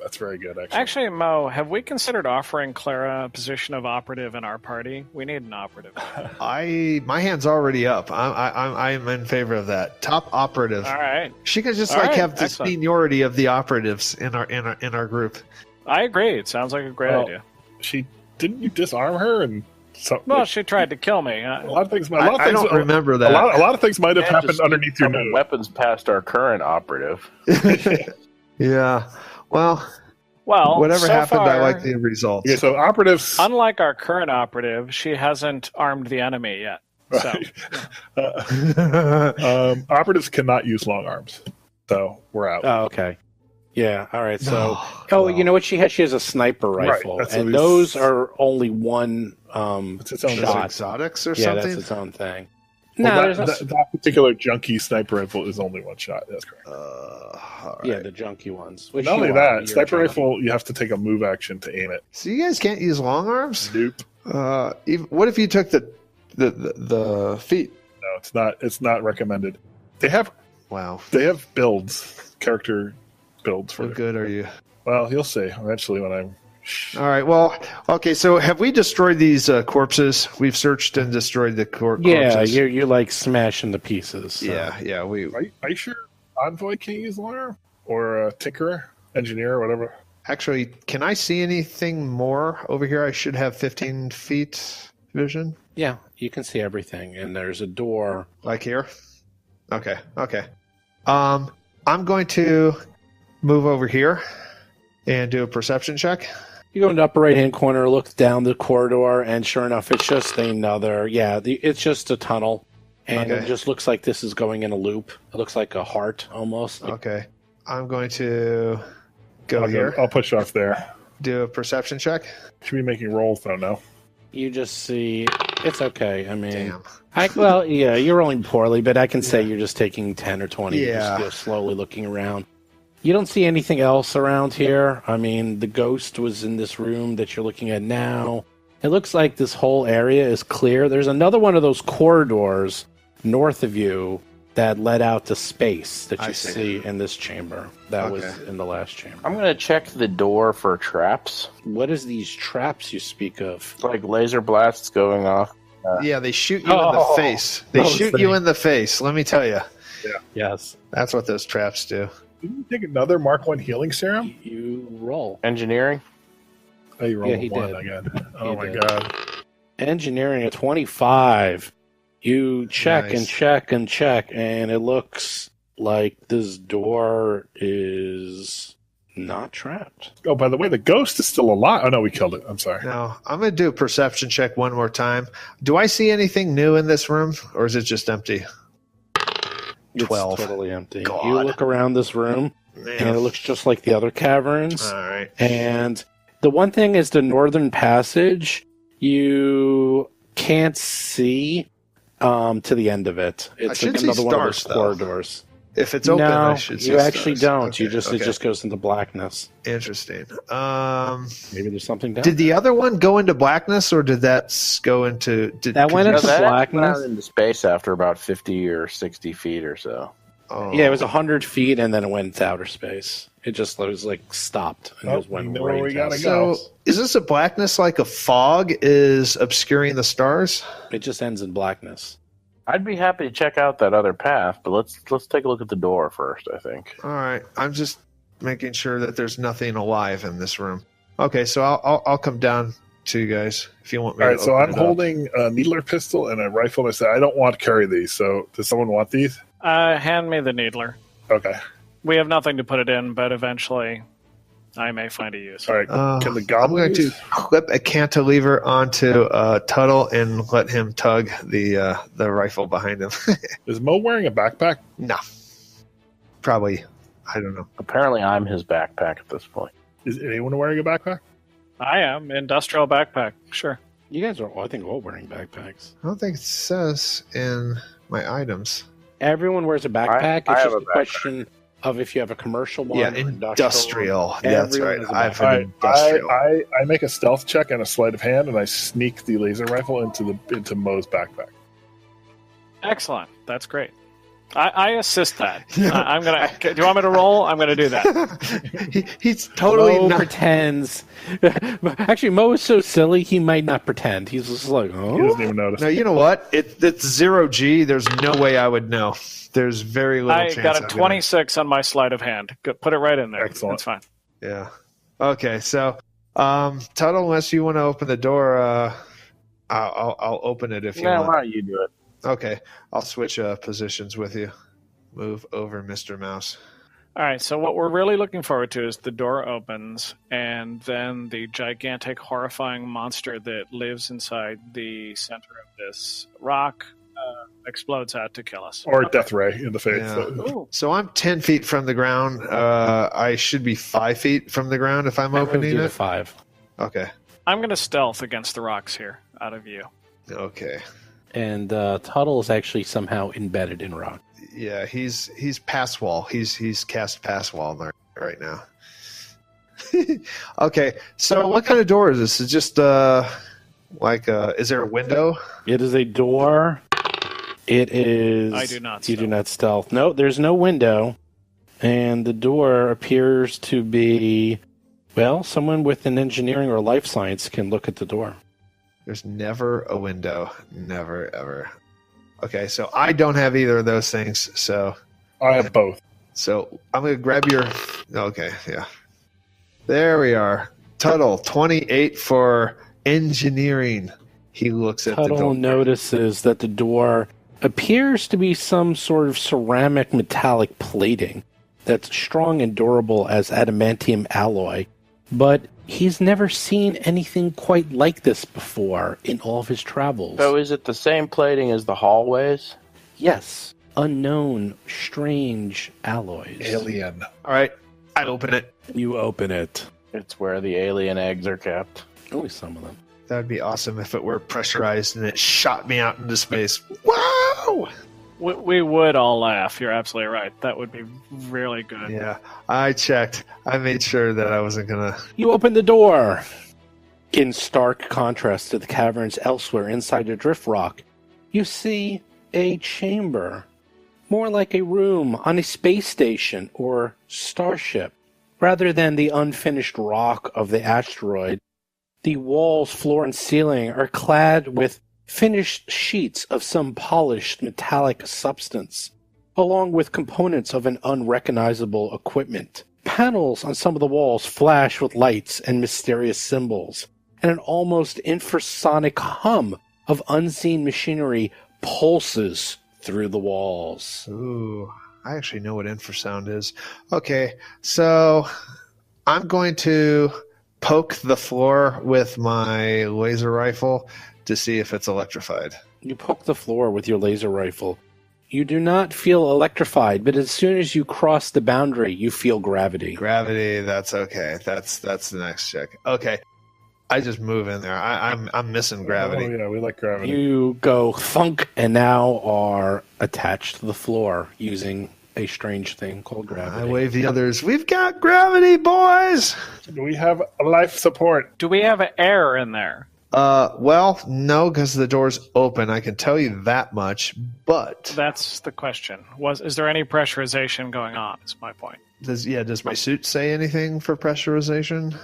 That's very good. Actually, Mo, have we considered offering Clara a position of operative in our party? We need an operative. My hand's already up. I'm in favor of that. Top operative. All right. She could just have the seniority of the operatives in our group. I agree. It sounds like a great idea. Didn't you disarm her and? Well, she tried to kill me. I don't remember that. A lot of things might have happened underneath your nose. Weapons past our current operative. Yeah. Well, whatever so happened, far, I like the results. Okay, so operatives. Unlike our current operative, she hasn't armed the enemy yet. So. Operatives cannot use long arms, so we're out. Oh, okay. Yeah, all right. So, you know what she has? She has a sniper rifle, right, and those are only one it's its own shot. Exotics or yeah, something? that's its own thing. Well, that particular junkie sniper rifle is only one shot. That's correct. Right. Yeah, the junky ones. Not only that, sniper rifle, you have to take a move action to aim it. So you guys can't use long arms? Nope. What if you took the feet? No, it's not recommended. They have builds, character builds for How good are you? Well, you'll see eventually when I'm. All right. Well, okay. So have we destroyed these corpses? We've searched and destroyed the corpses. Yeah, you're like smashing the pieces. So. Yeah. We. Are you sure Envoy can't use long arm or Tinkerer, Engineer, or whatever? Actually, can I see anything more over here? I should have 15 feet vision. Yeah, you can see everything, and there's a door. Like here? Okay. I'm going to move over here and do a perception check. You go in the upper right-hand corner, look down the corridor, and sure enough, it's just another... Yeah, it's just a tunnel, and it just looks like this is going in a loop. It looks like a heart, almost. Okay. I'm going to go here. I'll push off there. Do a perception check. Should be making rolls, though, no? You just see... It's okay. I mean... Damn. You're rolling poorly, but I can say you're just taking 10 or 20. Yeah. Just slowly looking around. You don't see anything else around here. I mean, the ghost was in this room that you're looking at now. It looks like this whole area is clear. There's another one of those corridors north of you that led out to space that you see in this chamber. That was in the last chamber. I'm going to check the door for traps. What is these traps you speak of? It's like laser blasts going off. Yeah, they shoot you in the face. They shoot you in the face, let me tell you. Yeah. Yes. That's what those traps do. Didn't you take another Mark 1 healing serum? You roll. Engineering? Oh, you rolled he one did. again. Oh, my did. God. Engineering at 25. You check Nice. and check and check, and it looks like this door is not trapped. Oh, by the way, the ghost is still alive. Oh, no, we killed it. I'm sorry. No, I'm going to do a perception check one more time. Do I see anything new in this room, or is it just empty? It's 12. totally empty. God. You look around this room, and it looks just like the other caverns. All right. And the one thing is the northern passage, you can't see to the end of it. It's should like see another one of those stars, though. corridors. If it's open, no, I should see you actually stars. don't. Okay, You just okay. It just goes into blackness. Interesting. Maybe there's something down Did the other one go into blackness, or did that go into? That went into That blackness. went into space after about 50 or 60 feet or so. Oh. Yeah, it was 100 feet, and then it went into outer space. It just was like stopped, and it just went we know right where we into gotta outer go. So, is this a blackness like a fog is obscuring the stars? space. It just ends in blackness. I'd be happy to check out that other path, but let's take a look at the door first, I think. All right, I'm just making sure that there's nothing alive in this room. Okay, so I'll come down to you guys if you want me. All to right, so open I'm it up. holding a needler pistol and a rifle. And I said, I don't want to carry these. So does someone want these? Hand me the needler. Okay. We have nothing to put it in, but eventually I may find a use. All right. Can the I'm goblin going to clip a cantilever onto Tuttle and let him tug the rifle behind him. Is Mo wearing a backpack? No, probably. I don't know. Apparently, I'm his backpack at this point. Is anyone wearing a backpack? I am. Industrial backpack. Sure. You guys are, I think, all wearing backpacks. I don't think it says in my items. Everyone wears a backpack. I It's have just a a question of if you have a commercial one. Yeah, or industrial. Yeah, that's Everyone right. has a I have backpack. All an right. industrial. I make a stealth check and a sleight of hand, and I sneak the laser rifle into Mo's backpack. Excellent. That's great. I assist that. I'm gonna. Do you want me to roll? I'm gonna do that. He's totally Mo not. pretends. Actually, Mo is so silly, he might not pretend. He's just like, He oh. doesn't even notice. No, you know what? It's 0G. There's no way I would know. There's very little I chance. got a I'm gonna- 26 on my sleight of hand. Put it right in there. Excellent. That's fine. Yeah. Okay. So, Tuttle, unless you want to open the door, I'll open it if you Yeah, want. why don't you do it? Okay. I'll switch positions with you. Move over, Mr. Mouse. All right. So what we're really looking forward to is the door opens, and then the gigantic, horrifying monster that lives inside the center of this rock explodes out to kill us. Or death ray in the face. Yeah. Ooh. So I'm 10 feet from the ground. I should be 5 feet from the ground if I'm I moved opening you to it. 5. Okay. I'm going to stealth against the rocks here, out of view. Okay. And Tuttle is actually somehow embedded in rock. Yeah, he's pass wall. He's cast pass wall right now. Okay, so what kind of door is this? Is just is there a window? It is a door. It is. I do not You do stealth. not stealth. No, there's no window. And the door appears to be. Well, someone with an engineering or life science can look at the door. There's never a window. Never ever. Okay, so I don't have either of those things. So I have both. I'm gonna grab your. Okay, yeah. There we are. Tuttle 28 for engineering. He looks at the Tuttle door. notices that the door appears to be some sort of ceramic metallic plating that's strong and durable as adamantium alloy, but he's never seen anything quite like this before in all of his travels. So is it the same plating as the hallways? Yes, unknown, strange alloys. Alien. All right, I open it. You open it. It's where the alien eggs are kept. Only some of them. That'd be awesome if it were pressurized and it shot me out into space. Wow! We would all laugh. You're absolutely right. That would be really good. Yeah, I checked. I made sure that I wasn't gonna. You open the door. In stark contrast to the caverns elsewhere inside the drift rock, you see a chamber, more like a room on a space station or starship. Rather than the unfinished rock of the asteroid, the walls, floor, and ceiling are clad with finished sheets of some polished metallic substance, along with components of an unrecognizable equipment. Panels on some of the walls flash with lights and mysterious symbols, and an almost infrasonic hum of unseen machinery pulses through the walls. Ooh, I actually know what infrasound is. Okay, so I'm going to poke the floor with my laser rifle to see if it's electrified. You poke the floor with your laser rifle. You do not feel electrified, but as soon as you cross the boundary, you feel gravity. Gravity, that's okay. That's the next check. Okay. I just move in there. I'm missing gravity. Oh, yeah, we like gravity. You go thunk and now are attached to the floor using a strange thing called gravity. I wave the others. We've got gravity, boys! Do we have life support? Do we have air in there? Well, no, because the door's open. I can tell you that much, but... That's the question. Is there any pressurization going on, is my point. Does my suit say anything for pressurization?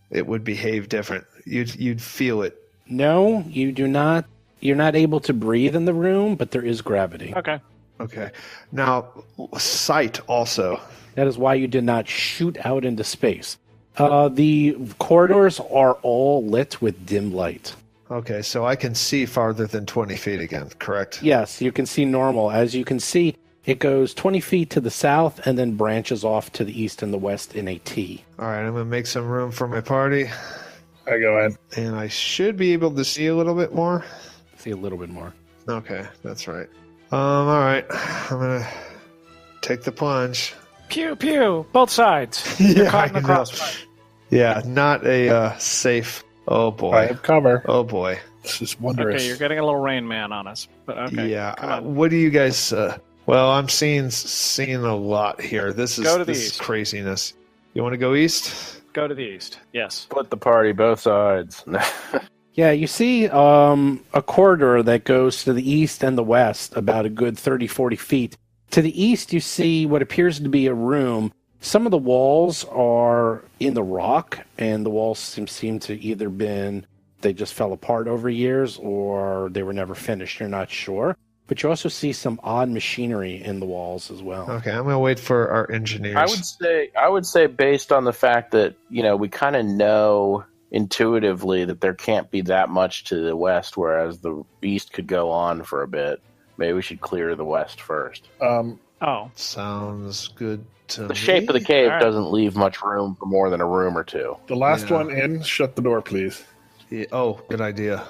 It would behave different. You'd feel it. No, you do not. You're not able to breathe in the room, but there is gravity. Okay. Now, sight also. That is why you did not shoot out into space. The corridors are all lit with dim light. Okay, so I can see farther than 20 feet again, correct? Yes, you can see normal. As you can see, it goes 20 feet to the south and then branches off to the east and the west in a T. All right, I'm going to make some room for my party. I go in. And I should be able to see a little bit more. See a little bit more. Okay, that's right. All right, I'm going to take the plunge. Pew, pew, both sides. You're caught in the crossfire. Yeah, not a safe... Oh, boy. I have cover. Oh, boy. This is wondrous. Okay, you're getting a little Rain Man on us. But okay, yeah, come on. what do you guys... well, I'm seeing a lot here. This is, Go to the this is east. craziness. You want to go east? Go to the east. Yes. Split the party, both sides. Yeah, you see a corridor that goes to the east and the west, about a good 30, 40 feet. To the east, you see what appears to be a room. Some of the walls are in the rock, and the walls seem to either they just fell apart over years, or they were never finished. You're not sure. But you also see some odd machinery in the walls as well. Okay, I'm going to wait for our engineers. I would say based on the fact that, we kind of know intuitively that there can't be that much to the west, whereas the east could go on for a bit. Maybe we should clear the west first. Sounds good to me. The shape of the cave All right. doesn't leave much room for more than a room or two. The last one in, shut the door, please. Yeah, oh, good idea.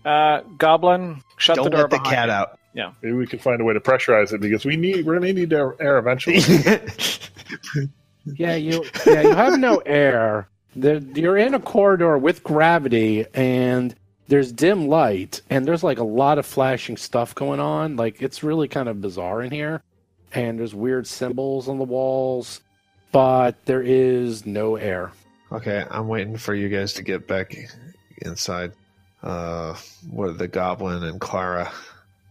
Goblin, shut Don't the door let the behind cat you. out. Yeah. Maybe we can find a way to pressurize it because we're going to need air eventually. Yeah, you have no air. You're in a corridor with gravity, and there's dim light, and there's like a lot of flashing stuff going on. Like, it's really kind of bizarre in here, and there's weird symbols on the walls, but there is no air. Okay, I'm waiting for you guys to get back inside. What the goblin and Clara?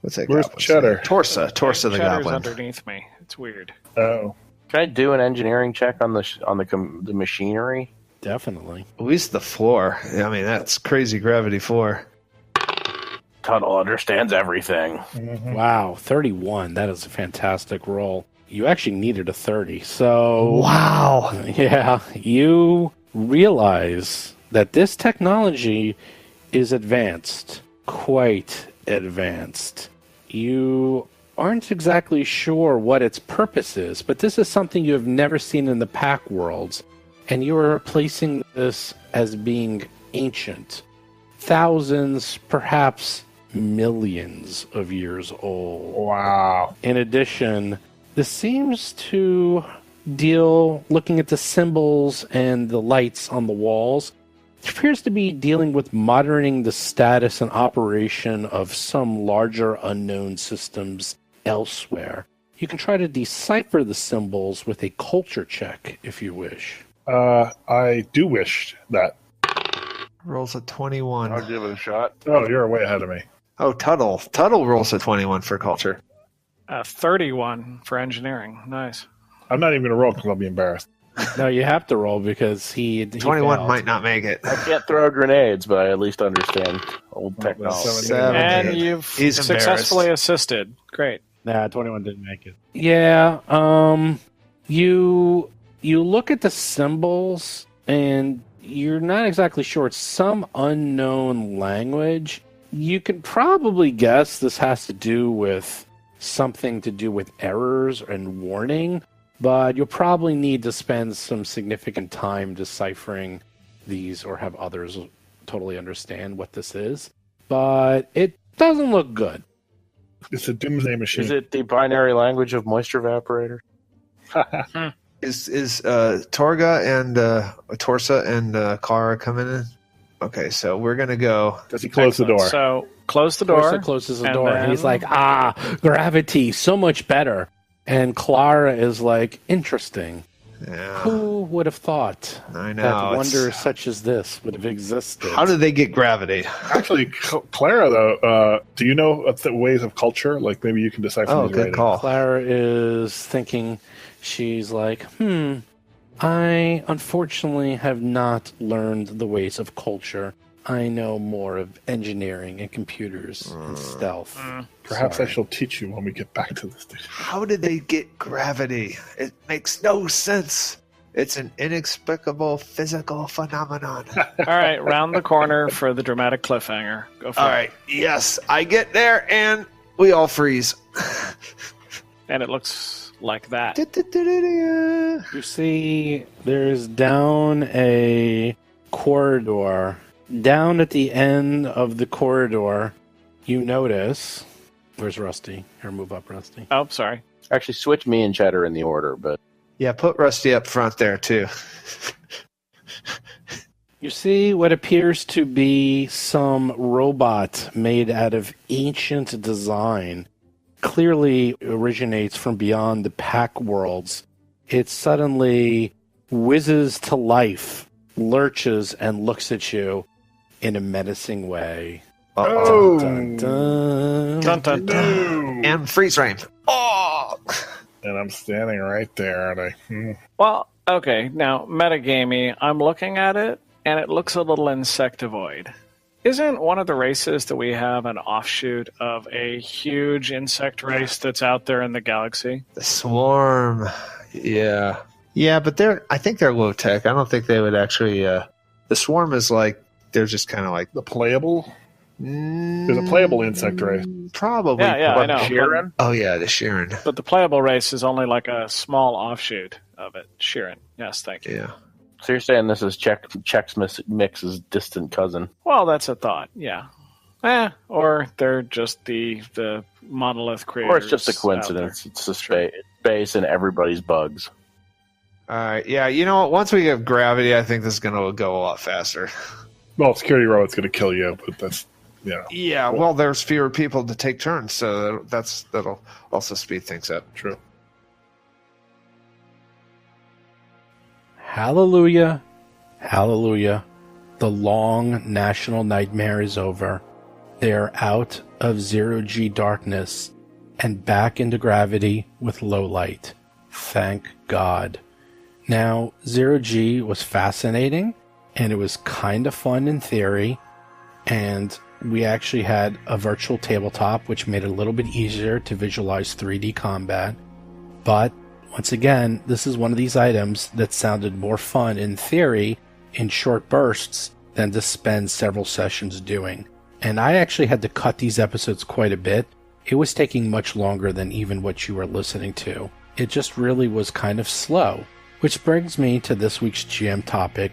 What's that? Where's goblin's Cheddar? name? Torsa the Cheddar's goblin. underneath me. It's weird. Oh. Can I do an engineering check on the machinery? Definitely. At least the floor. I mean, that's crazy gravity floor. Tuttle understands everything. Wow, 31. That is a fantastic roll. You actually needed a 30, so... Wow. Yeah, you realize that this technology is advanced. Quite advanced. You aren't exactly sure what its purpose is, but this is something you have never seen in the pack worlds, and you are placing this as being ancient. Thousands, perhaps millions of years old. Wow. In addition, this seems to looking at the symbols and the lights on the walls, it appears to be dealing with monitoring the status and operation of some larger unknown systems elsewhere. You can try to decipher the symbols with a culture check if you wish. I do wish that. Rolls a 21. I'll give it a shot. Oh, you're way ahead of me. Oh, Tuttle. Tuttle rolls a 21 for culture. 31 for engineering. Nice. I'm not even going to roll because I'll be embarrassed. No, you have to roll because he 21 failed. might not make it. I can't throw grenades, but I at least understand old technology. 7. And you've He's successfully assisted. Great. Nah, 21 didn't make it. Yeah, you look at the symbols and you're not exactly sure. It's some unknown language. You could probably guess this has to do with something to do with errors and warning, but you'll probably need to spend some significant time deciphering these or have others totally understand what this is. But it doesn't look good. It's a doomsday machine. Is it the binary language of moisture evaporator? Is Torga and Torsa and Clara coming in? Okay, so we're gonna go. Does he close the door? So close the door. Torsa closes the door, and then- he's like, gravity, so much better. And Clara is like, interesting. Yeah, Who would have thought I know. that it's- wonder such as this would have existed? How did they get gravity? Actually, Clara, though, do you know the ways of culture? Like maybe you can decipher Oh, these good writings. call. Clara is thinking, she's like, I unfortunately have not learned the ways of culture. I know more of engineering and computers and stealth. Perhaps Sorry. I shall teach you when we get back to this. How did they get gravity? It makes no sense. It's an inexplicable physical phenomenon. All right, round the corner for the dramatic cliffhanger. Go for All it. right, yes, I get there and we all freeze. And it looks like that. You see, there's down a corridor. Down at the end of the corridor, you notice... Where's Rusty? Here, move up, Rusty. Oh, sorry. Actually, switch me and Cheddar in the order, but Yeah, put Rusty up front there too. You see what appears to be some robot made out of ancient design. Clearly originates from beyond the pack worlds. It suddenly whizzes to life, lurches, and looks at you in a menacing way. Oh, Dun, dun. Dun, dun, dun. no! And freeze frame. Oh! And I'm standing right there, and I. Well, okay, now, metagamey, I'm looking at it, and it looks a little insectivoid. Isn't one of the races that we have an offshoot of a huge insect race that's out there in the galaxy? The swarm. Yeah. Yeah, but I think they're low tech. I don't think they would actually the swarm is like they're just kind of like The playable? There's a playable insect race. Probably. Yeah, I know. Sheeran? Oh yeah, the Sharon. But the playable race is only like a small offshoot of it. Sheeran. Yes, thank you. Yeah. So you're saying this is Chex Mix's distant cousin? Well, that's a thought, yeah. Or they're just the monolith creators. Or it's just a out coincidence. It's a space and everybody's bugs. All right. Yeah. You know what? Once we get gravity, I think this is gonna go a lot faster. Well, security robot's going to kill you, but that's, Yeah. Well, there's fewer people to take turns, so that'll also speed things up. true. Hallelujah. Hallelujah. The long national nightmare is over. They are out of zero-G darkness and back into gravity with low light. Thank God. Now, zero-G was fascinating, and it was kind of fun in theory, and we actually had a virtual tabletop, which made it a little bit easier to visualize 3D combat. But once again, this is one of these items that sounded more fun in theory in short bursts than to spend several sessions doing. And I actually had to cut these episodes quite a bit. It was taking much longer than even what you were listening to. It just really was kind of slow. Which brings me to this week's GM topic.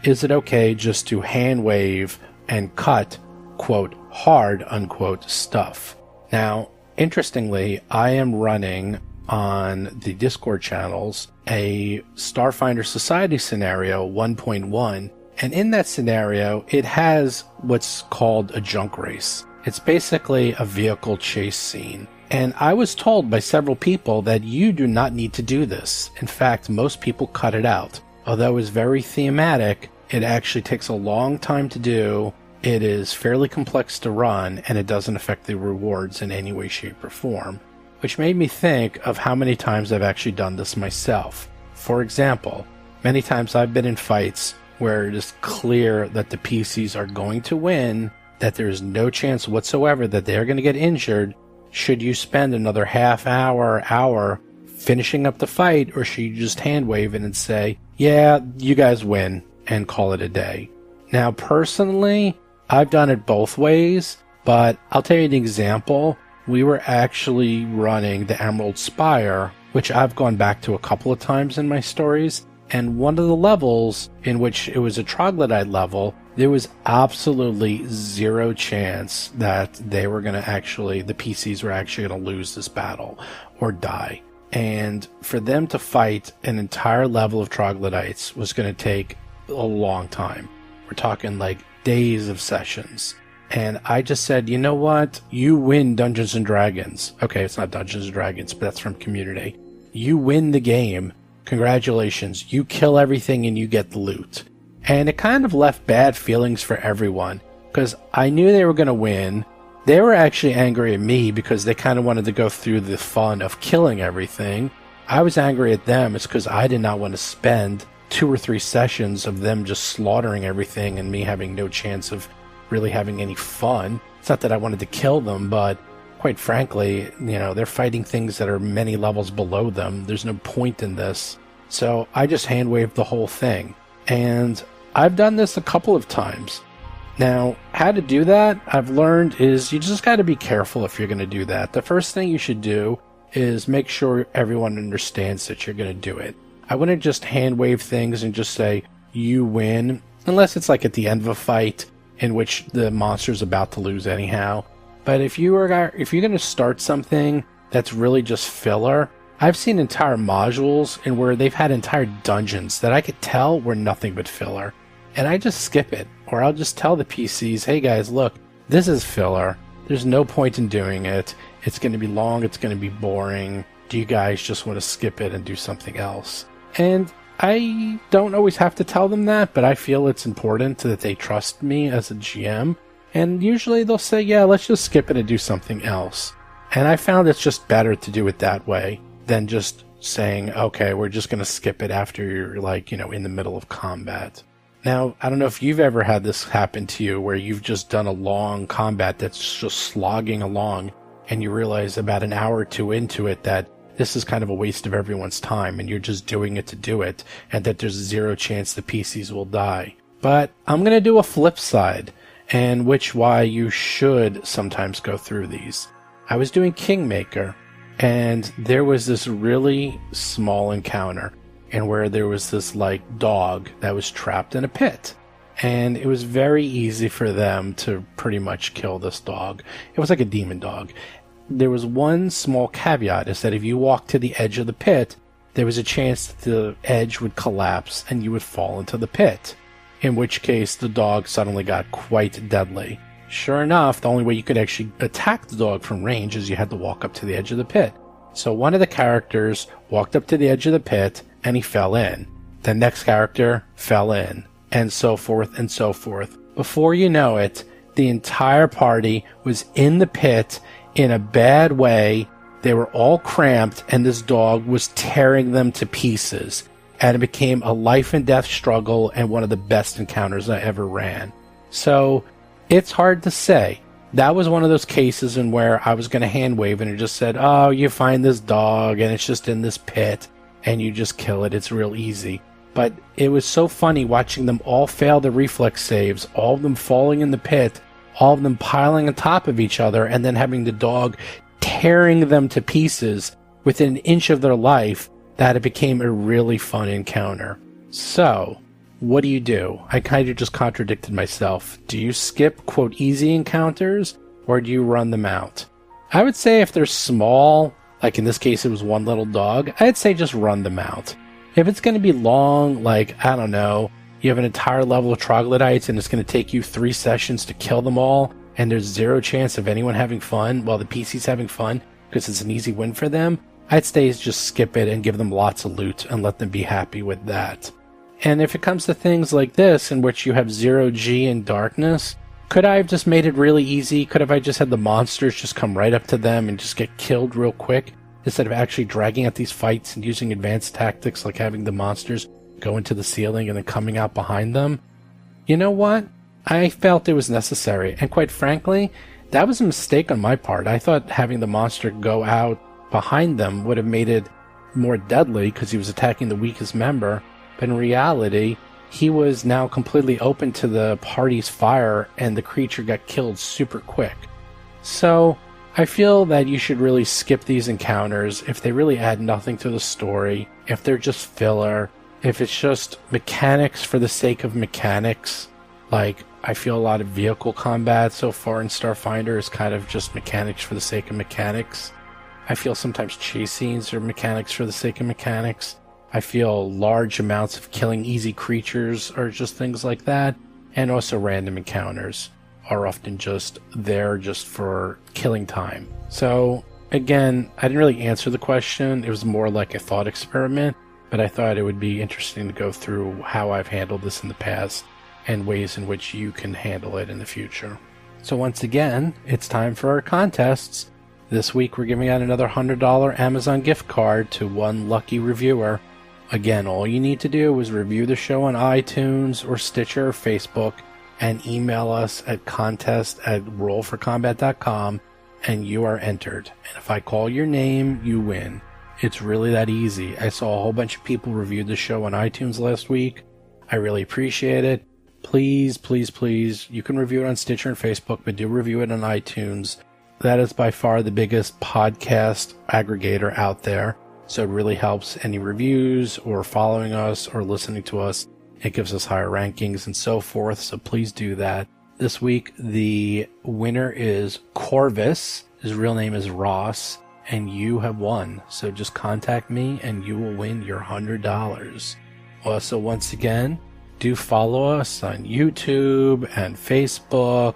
Is it okay just to hand wave and cut, quote, hard, unquote, stuff? Now, interestingly, I am running on the Discord channels a Starfinder Society scenario 1.1, and in that scenario, it has what's called a junk race. It's basically a vehicle chase scene. And I was told by several people that you do not need to do this. In fact, most people cut it out. Although it's very thematic, it actually takes a long time to do. It is fairly complex to run, and it doesn't affect the rewards in any way, shape, or form. Which made me think of how many times I've actually done this myself. For example, many times I've been in fights where it is clear that the PCs are going to win, that there is no chance whatsoever that they're going to get injured. Should you spend another half hour finishing up the fight, or should you just hand wave it and say, yeah, you guys win, and call it a day? Now, personally, I've done it both ways, but I'll tell you an example. We were actually running the Emerald Spire which I've gone back to a couple of times in my stories. And one of the levels in which it was a troglodyte level, there was absolutely zero chance that they were going to actually, the PCs were actually going to lose this battle or die. And for them to fight an entire level of troglodytes was going to take a long time. We're talking like days of sessions. And I just said, you know what? You win Dungeons and Dragons. Okay, it's not Dungeons and Dragons, but that's from Community. You win the game. Congratulations. You kill everything and you get the loot. And it kind of left bad feelings for everyone because I knew they were going to win. They were actually angry at me because they kind of wanted to go through the fun of killing everything. I was angry at them. It's because I did not want to spend 2 or 3 sessions of them just slaughtering everything and me having no chance of really having any fun. It's not that I wanted to kill them, but quite frankly, you know, they're fighting things that are many levels below them. There's no point in this. So I just hand waved the whole thing. And I've done this a couple of times. Now, how to do that, I've learned is you just got to be careful if you're going to do that. The first thing you should do is make sure everyone understands that you're going to do it. I wouldn't just hand wave things and just say, you win, unless it's like at the end of a fight in which the monster's about to lose anyhow. But if you're going to start something that's really just filler, I've seen entire modules in where they've had entire dungeons that I could tell were nothing but filler. And I just skip it. Or I'll just tell the PCs, hey guys, look, this is filler. There's no point in doing it. It's going to be long. It's going to be boring. Do you guys just want to skip it and do something else? And I don't always have to tell them that, but I feel it's important that they trust me as a GM. And usually they'll say, yeah, let's just skip it and do something else. And I found it's just better to do it that way than just saying, okay, we're just going to skip it after you're like, you know, in the middle of combat. Now, I don't know if you've ever had this happen to you where you've just done a long combat that's just slogging along and you realize about an hour or 2 into it that this is kind of a waste of everyone's time and you're just doing it to do it and that there's zero chance the PCs will die. But I'm going to do a flip side, and why you should sometimes go through these. I was doing Kingmaker, and there was this really small encounter and where there was this like dog that was trapped in a pit. And it was very easy for them to pretty much kill this dog. It was like a demon dog. There was one small caveat, is that if you walked to the edge of the pit, there was a chance that the edge would collapse and you would fall into the pit. In which case, the dog suddenly got quite deadly. Sure enough, the only way you could actually attack the dog from range is you had to walk up to the edge of the pit. So one of the characters walked up to the edge of the pit and he fell in. The next character fell in, and so forth and so forth. Before you know it, the entire party was in the pit in a bad way. They were all cramped and this dog was tearing them to pieces. And it became a life and death struggle and one of the best encounters I ever ran. So it's hard to say. That was one of those cases in where I was going to hand wave and it just said, oh, you find this dog and it's just in this pit and you just kill it. It's real easy. But it was so funny watching them all fail the reflex saves, all of them falling in the pit, all of them piling on top of each other, and then having the dog tearing them to pieces within an inch of their life, that it became a really fun encounter. So, what do? I kind of just contradicted myself. Do you skip, quote, easy encounters, or do you run them out? I would say if they're small, like in this case it was one little dog, I'd say just run them out. If it's going to be long, like, I don't know, you have an entire level of troglodytes and it's going to take you 3 sessions to kill them all, and there's zero chance of anyone having fun while the PC's having fun because it's an easy win for them, I'd say just skip it and give them lots of loot and let them be happy with that. And if it comes to things like this, in which you have 0G in darkness, could I have just made it really easy? Could have I just had the monsters just come right up to them and just get killed real quick, instead of actually dragging out these fights and using advanced tactics like having the monsters go into the ceiling and then coming out behind them? You know what? I felt it was necessary, and quite frankly, that was a mistake on my part. I thought having the monster go out behind them would have made it more deadly because he was attacking the weakest member, but in reality, he was now completely open to the party's fire and the creature got killed super quick. So I feel that you should really skip these encounters if they really add nothing to the story, if they're just filler, if it's just mechanics for the sake of mechanics. Like, I feel a lot of vehicle combat so far in Starfinder is kind of just mechanics for the sake of mechanics. I feel sometimes chase scenes are mechanics for the sake of mechanics. I feel large amounts of killing easy creatures are just things like that. And also random encounters are often just there just for killing time. So, again, I didn't really answer the question. It was more like a thought experiment, but I thought it would be interesting to go through how I've handled this in the past and ways in which you can handle it in the future. So once again, it's time for our contests. This week we're giving out another $100 Amazon gift card to one lucky reviewer. Again, all you need to do is review the show on iTunes or Stitcher or Facebook and email us at contest@rollforcombat.com and you are entered. And if I call your name, you win. It's really that easy. I saw a whole bunch of people reviewed the show on iTunes last week. I really appreciate it. Please, please, please, you can review it on Stitcher and Facebook, but do review it on iTunes. That is by far the biggest podcast aggregator out there. So it really helps any reviews or following us or listening to us. It gives us higher rankings and so forth. So please do that. This week, the winner is Corvus. His real name is Ross, and you have won. So just contact me and you will win your $100. Also, once again, do follow us on YouTube and Facebook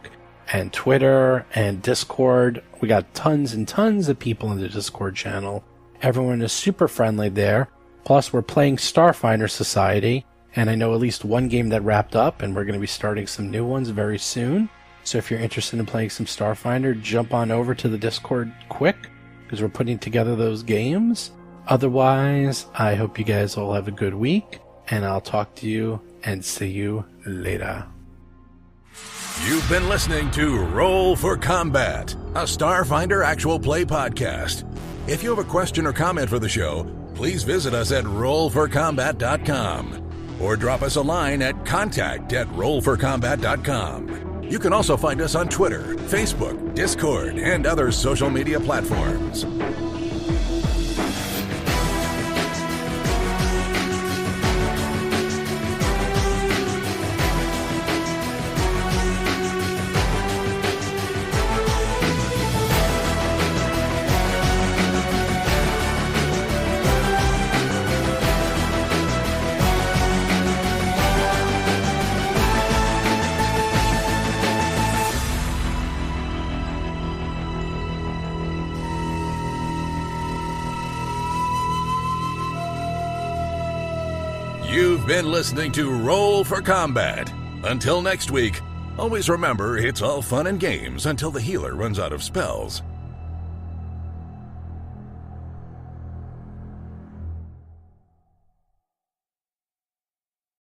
and Twitter and Discord. We got tons and tons of people in the Discord channel. Everyone is super friendly there. Plus, we're playing Starfinder Society, and I know at least one game that wrapped up, and we're going to be starting some new ones very soon. So if you're interested in playing some Starfinder, jump on over to the Discord quick, because we're putting together those games. Otherwise, I hope you guys all have a good week, and I'll talk to you and see you later. You've been listening to Roll for Combat, a Starfinder actual play podcast. If you have a question or comment for the show, please visit us at rollforcombat.com or drop us a line at contact@rollforcombat.com. You can also find us on Twitter, Facebook, Discord, and other social media platforms. You've been listening to Roll for Combat. Until next week, always remember it's all fun and games until the healer runs out of spells.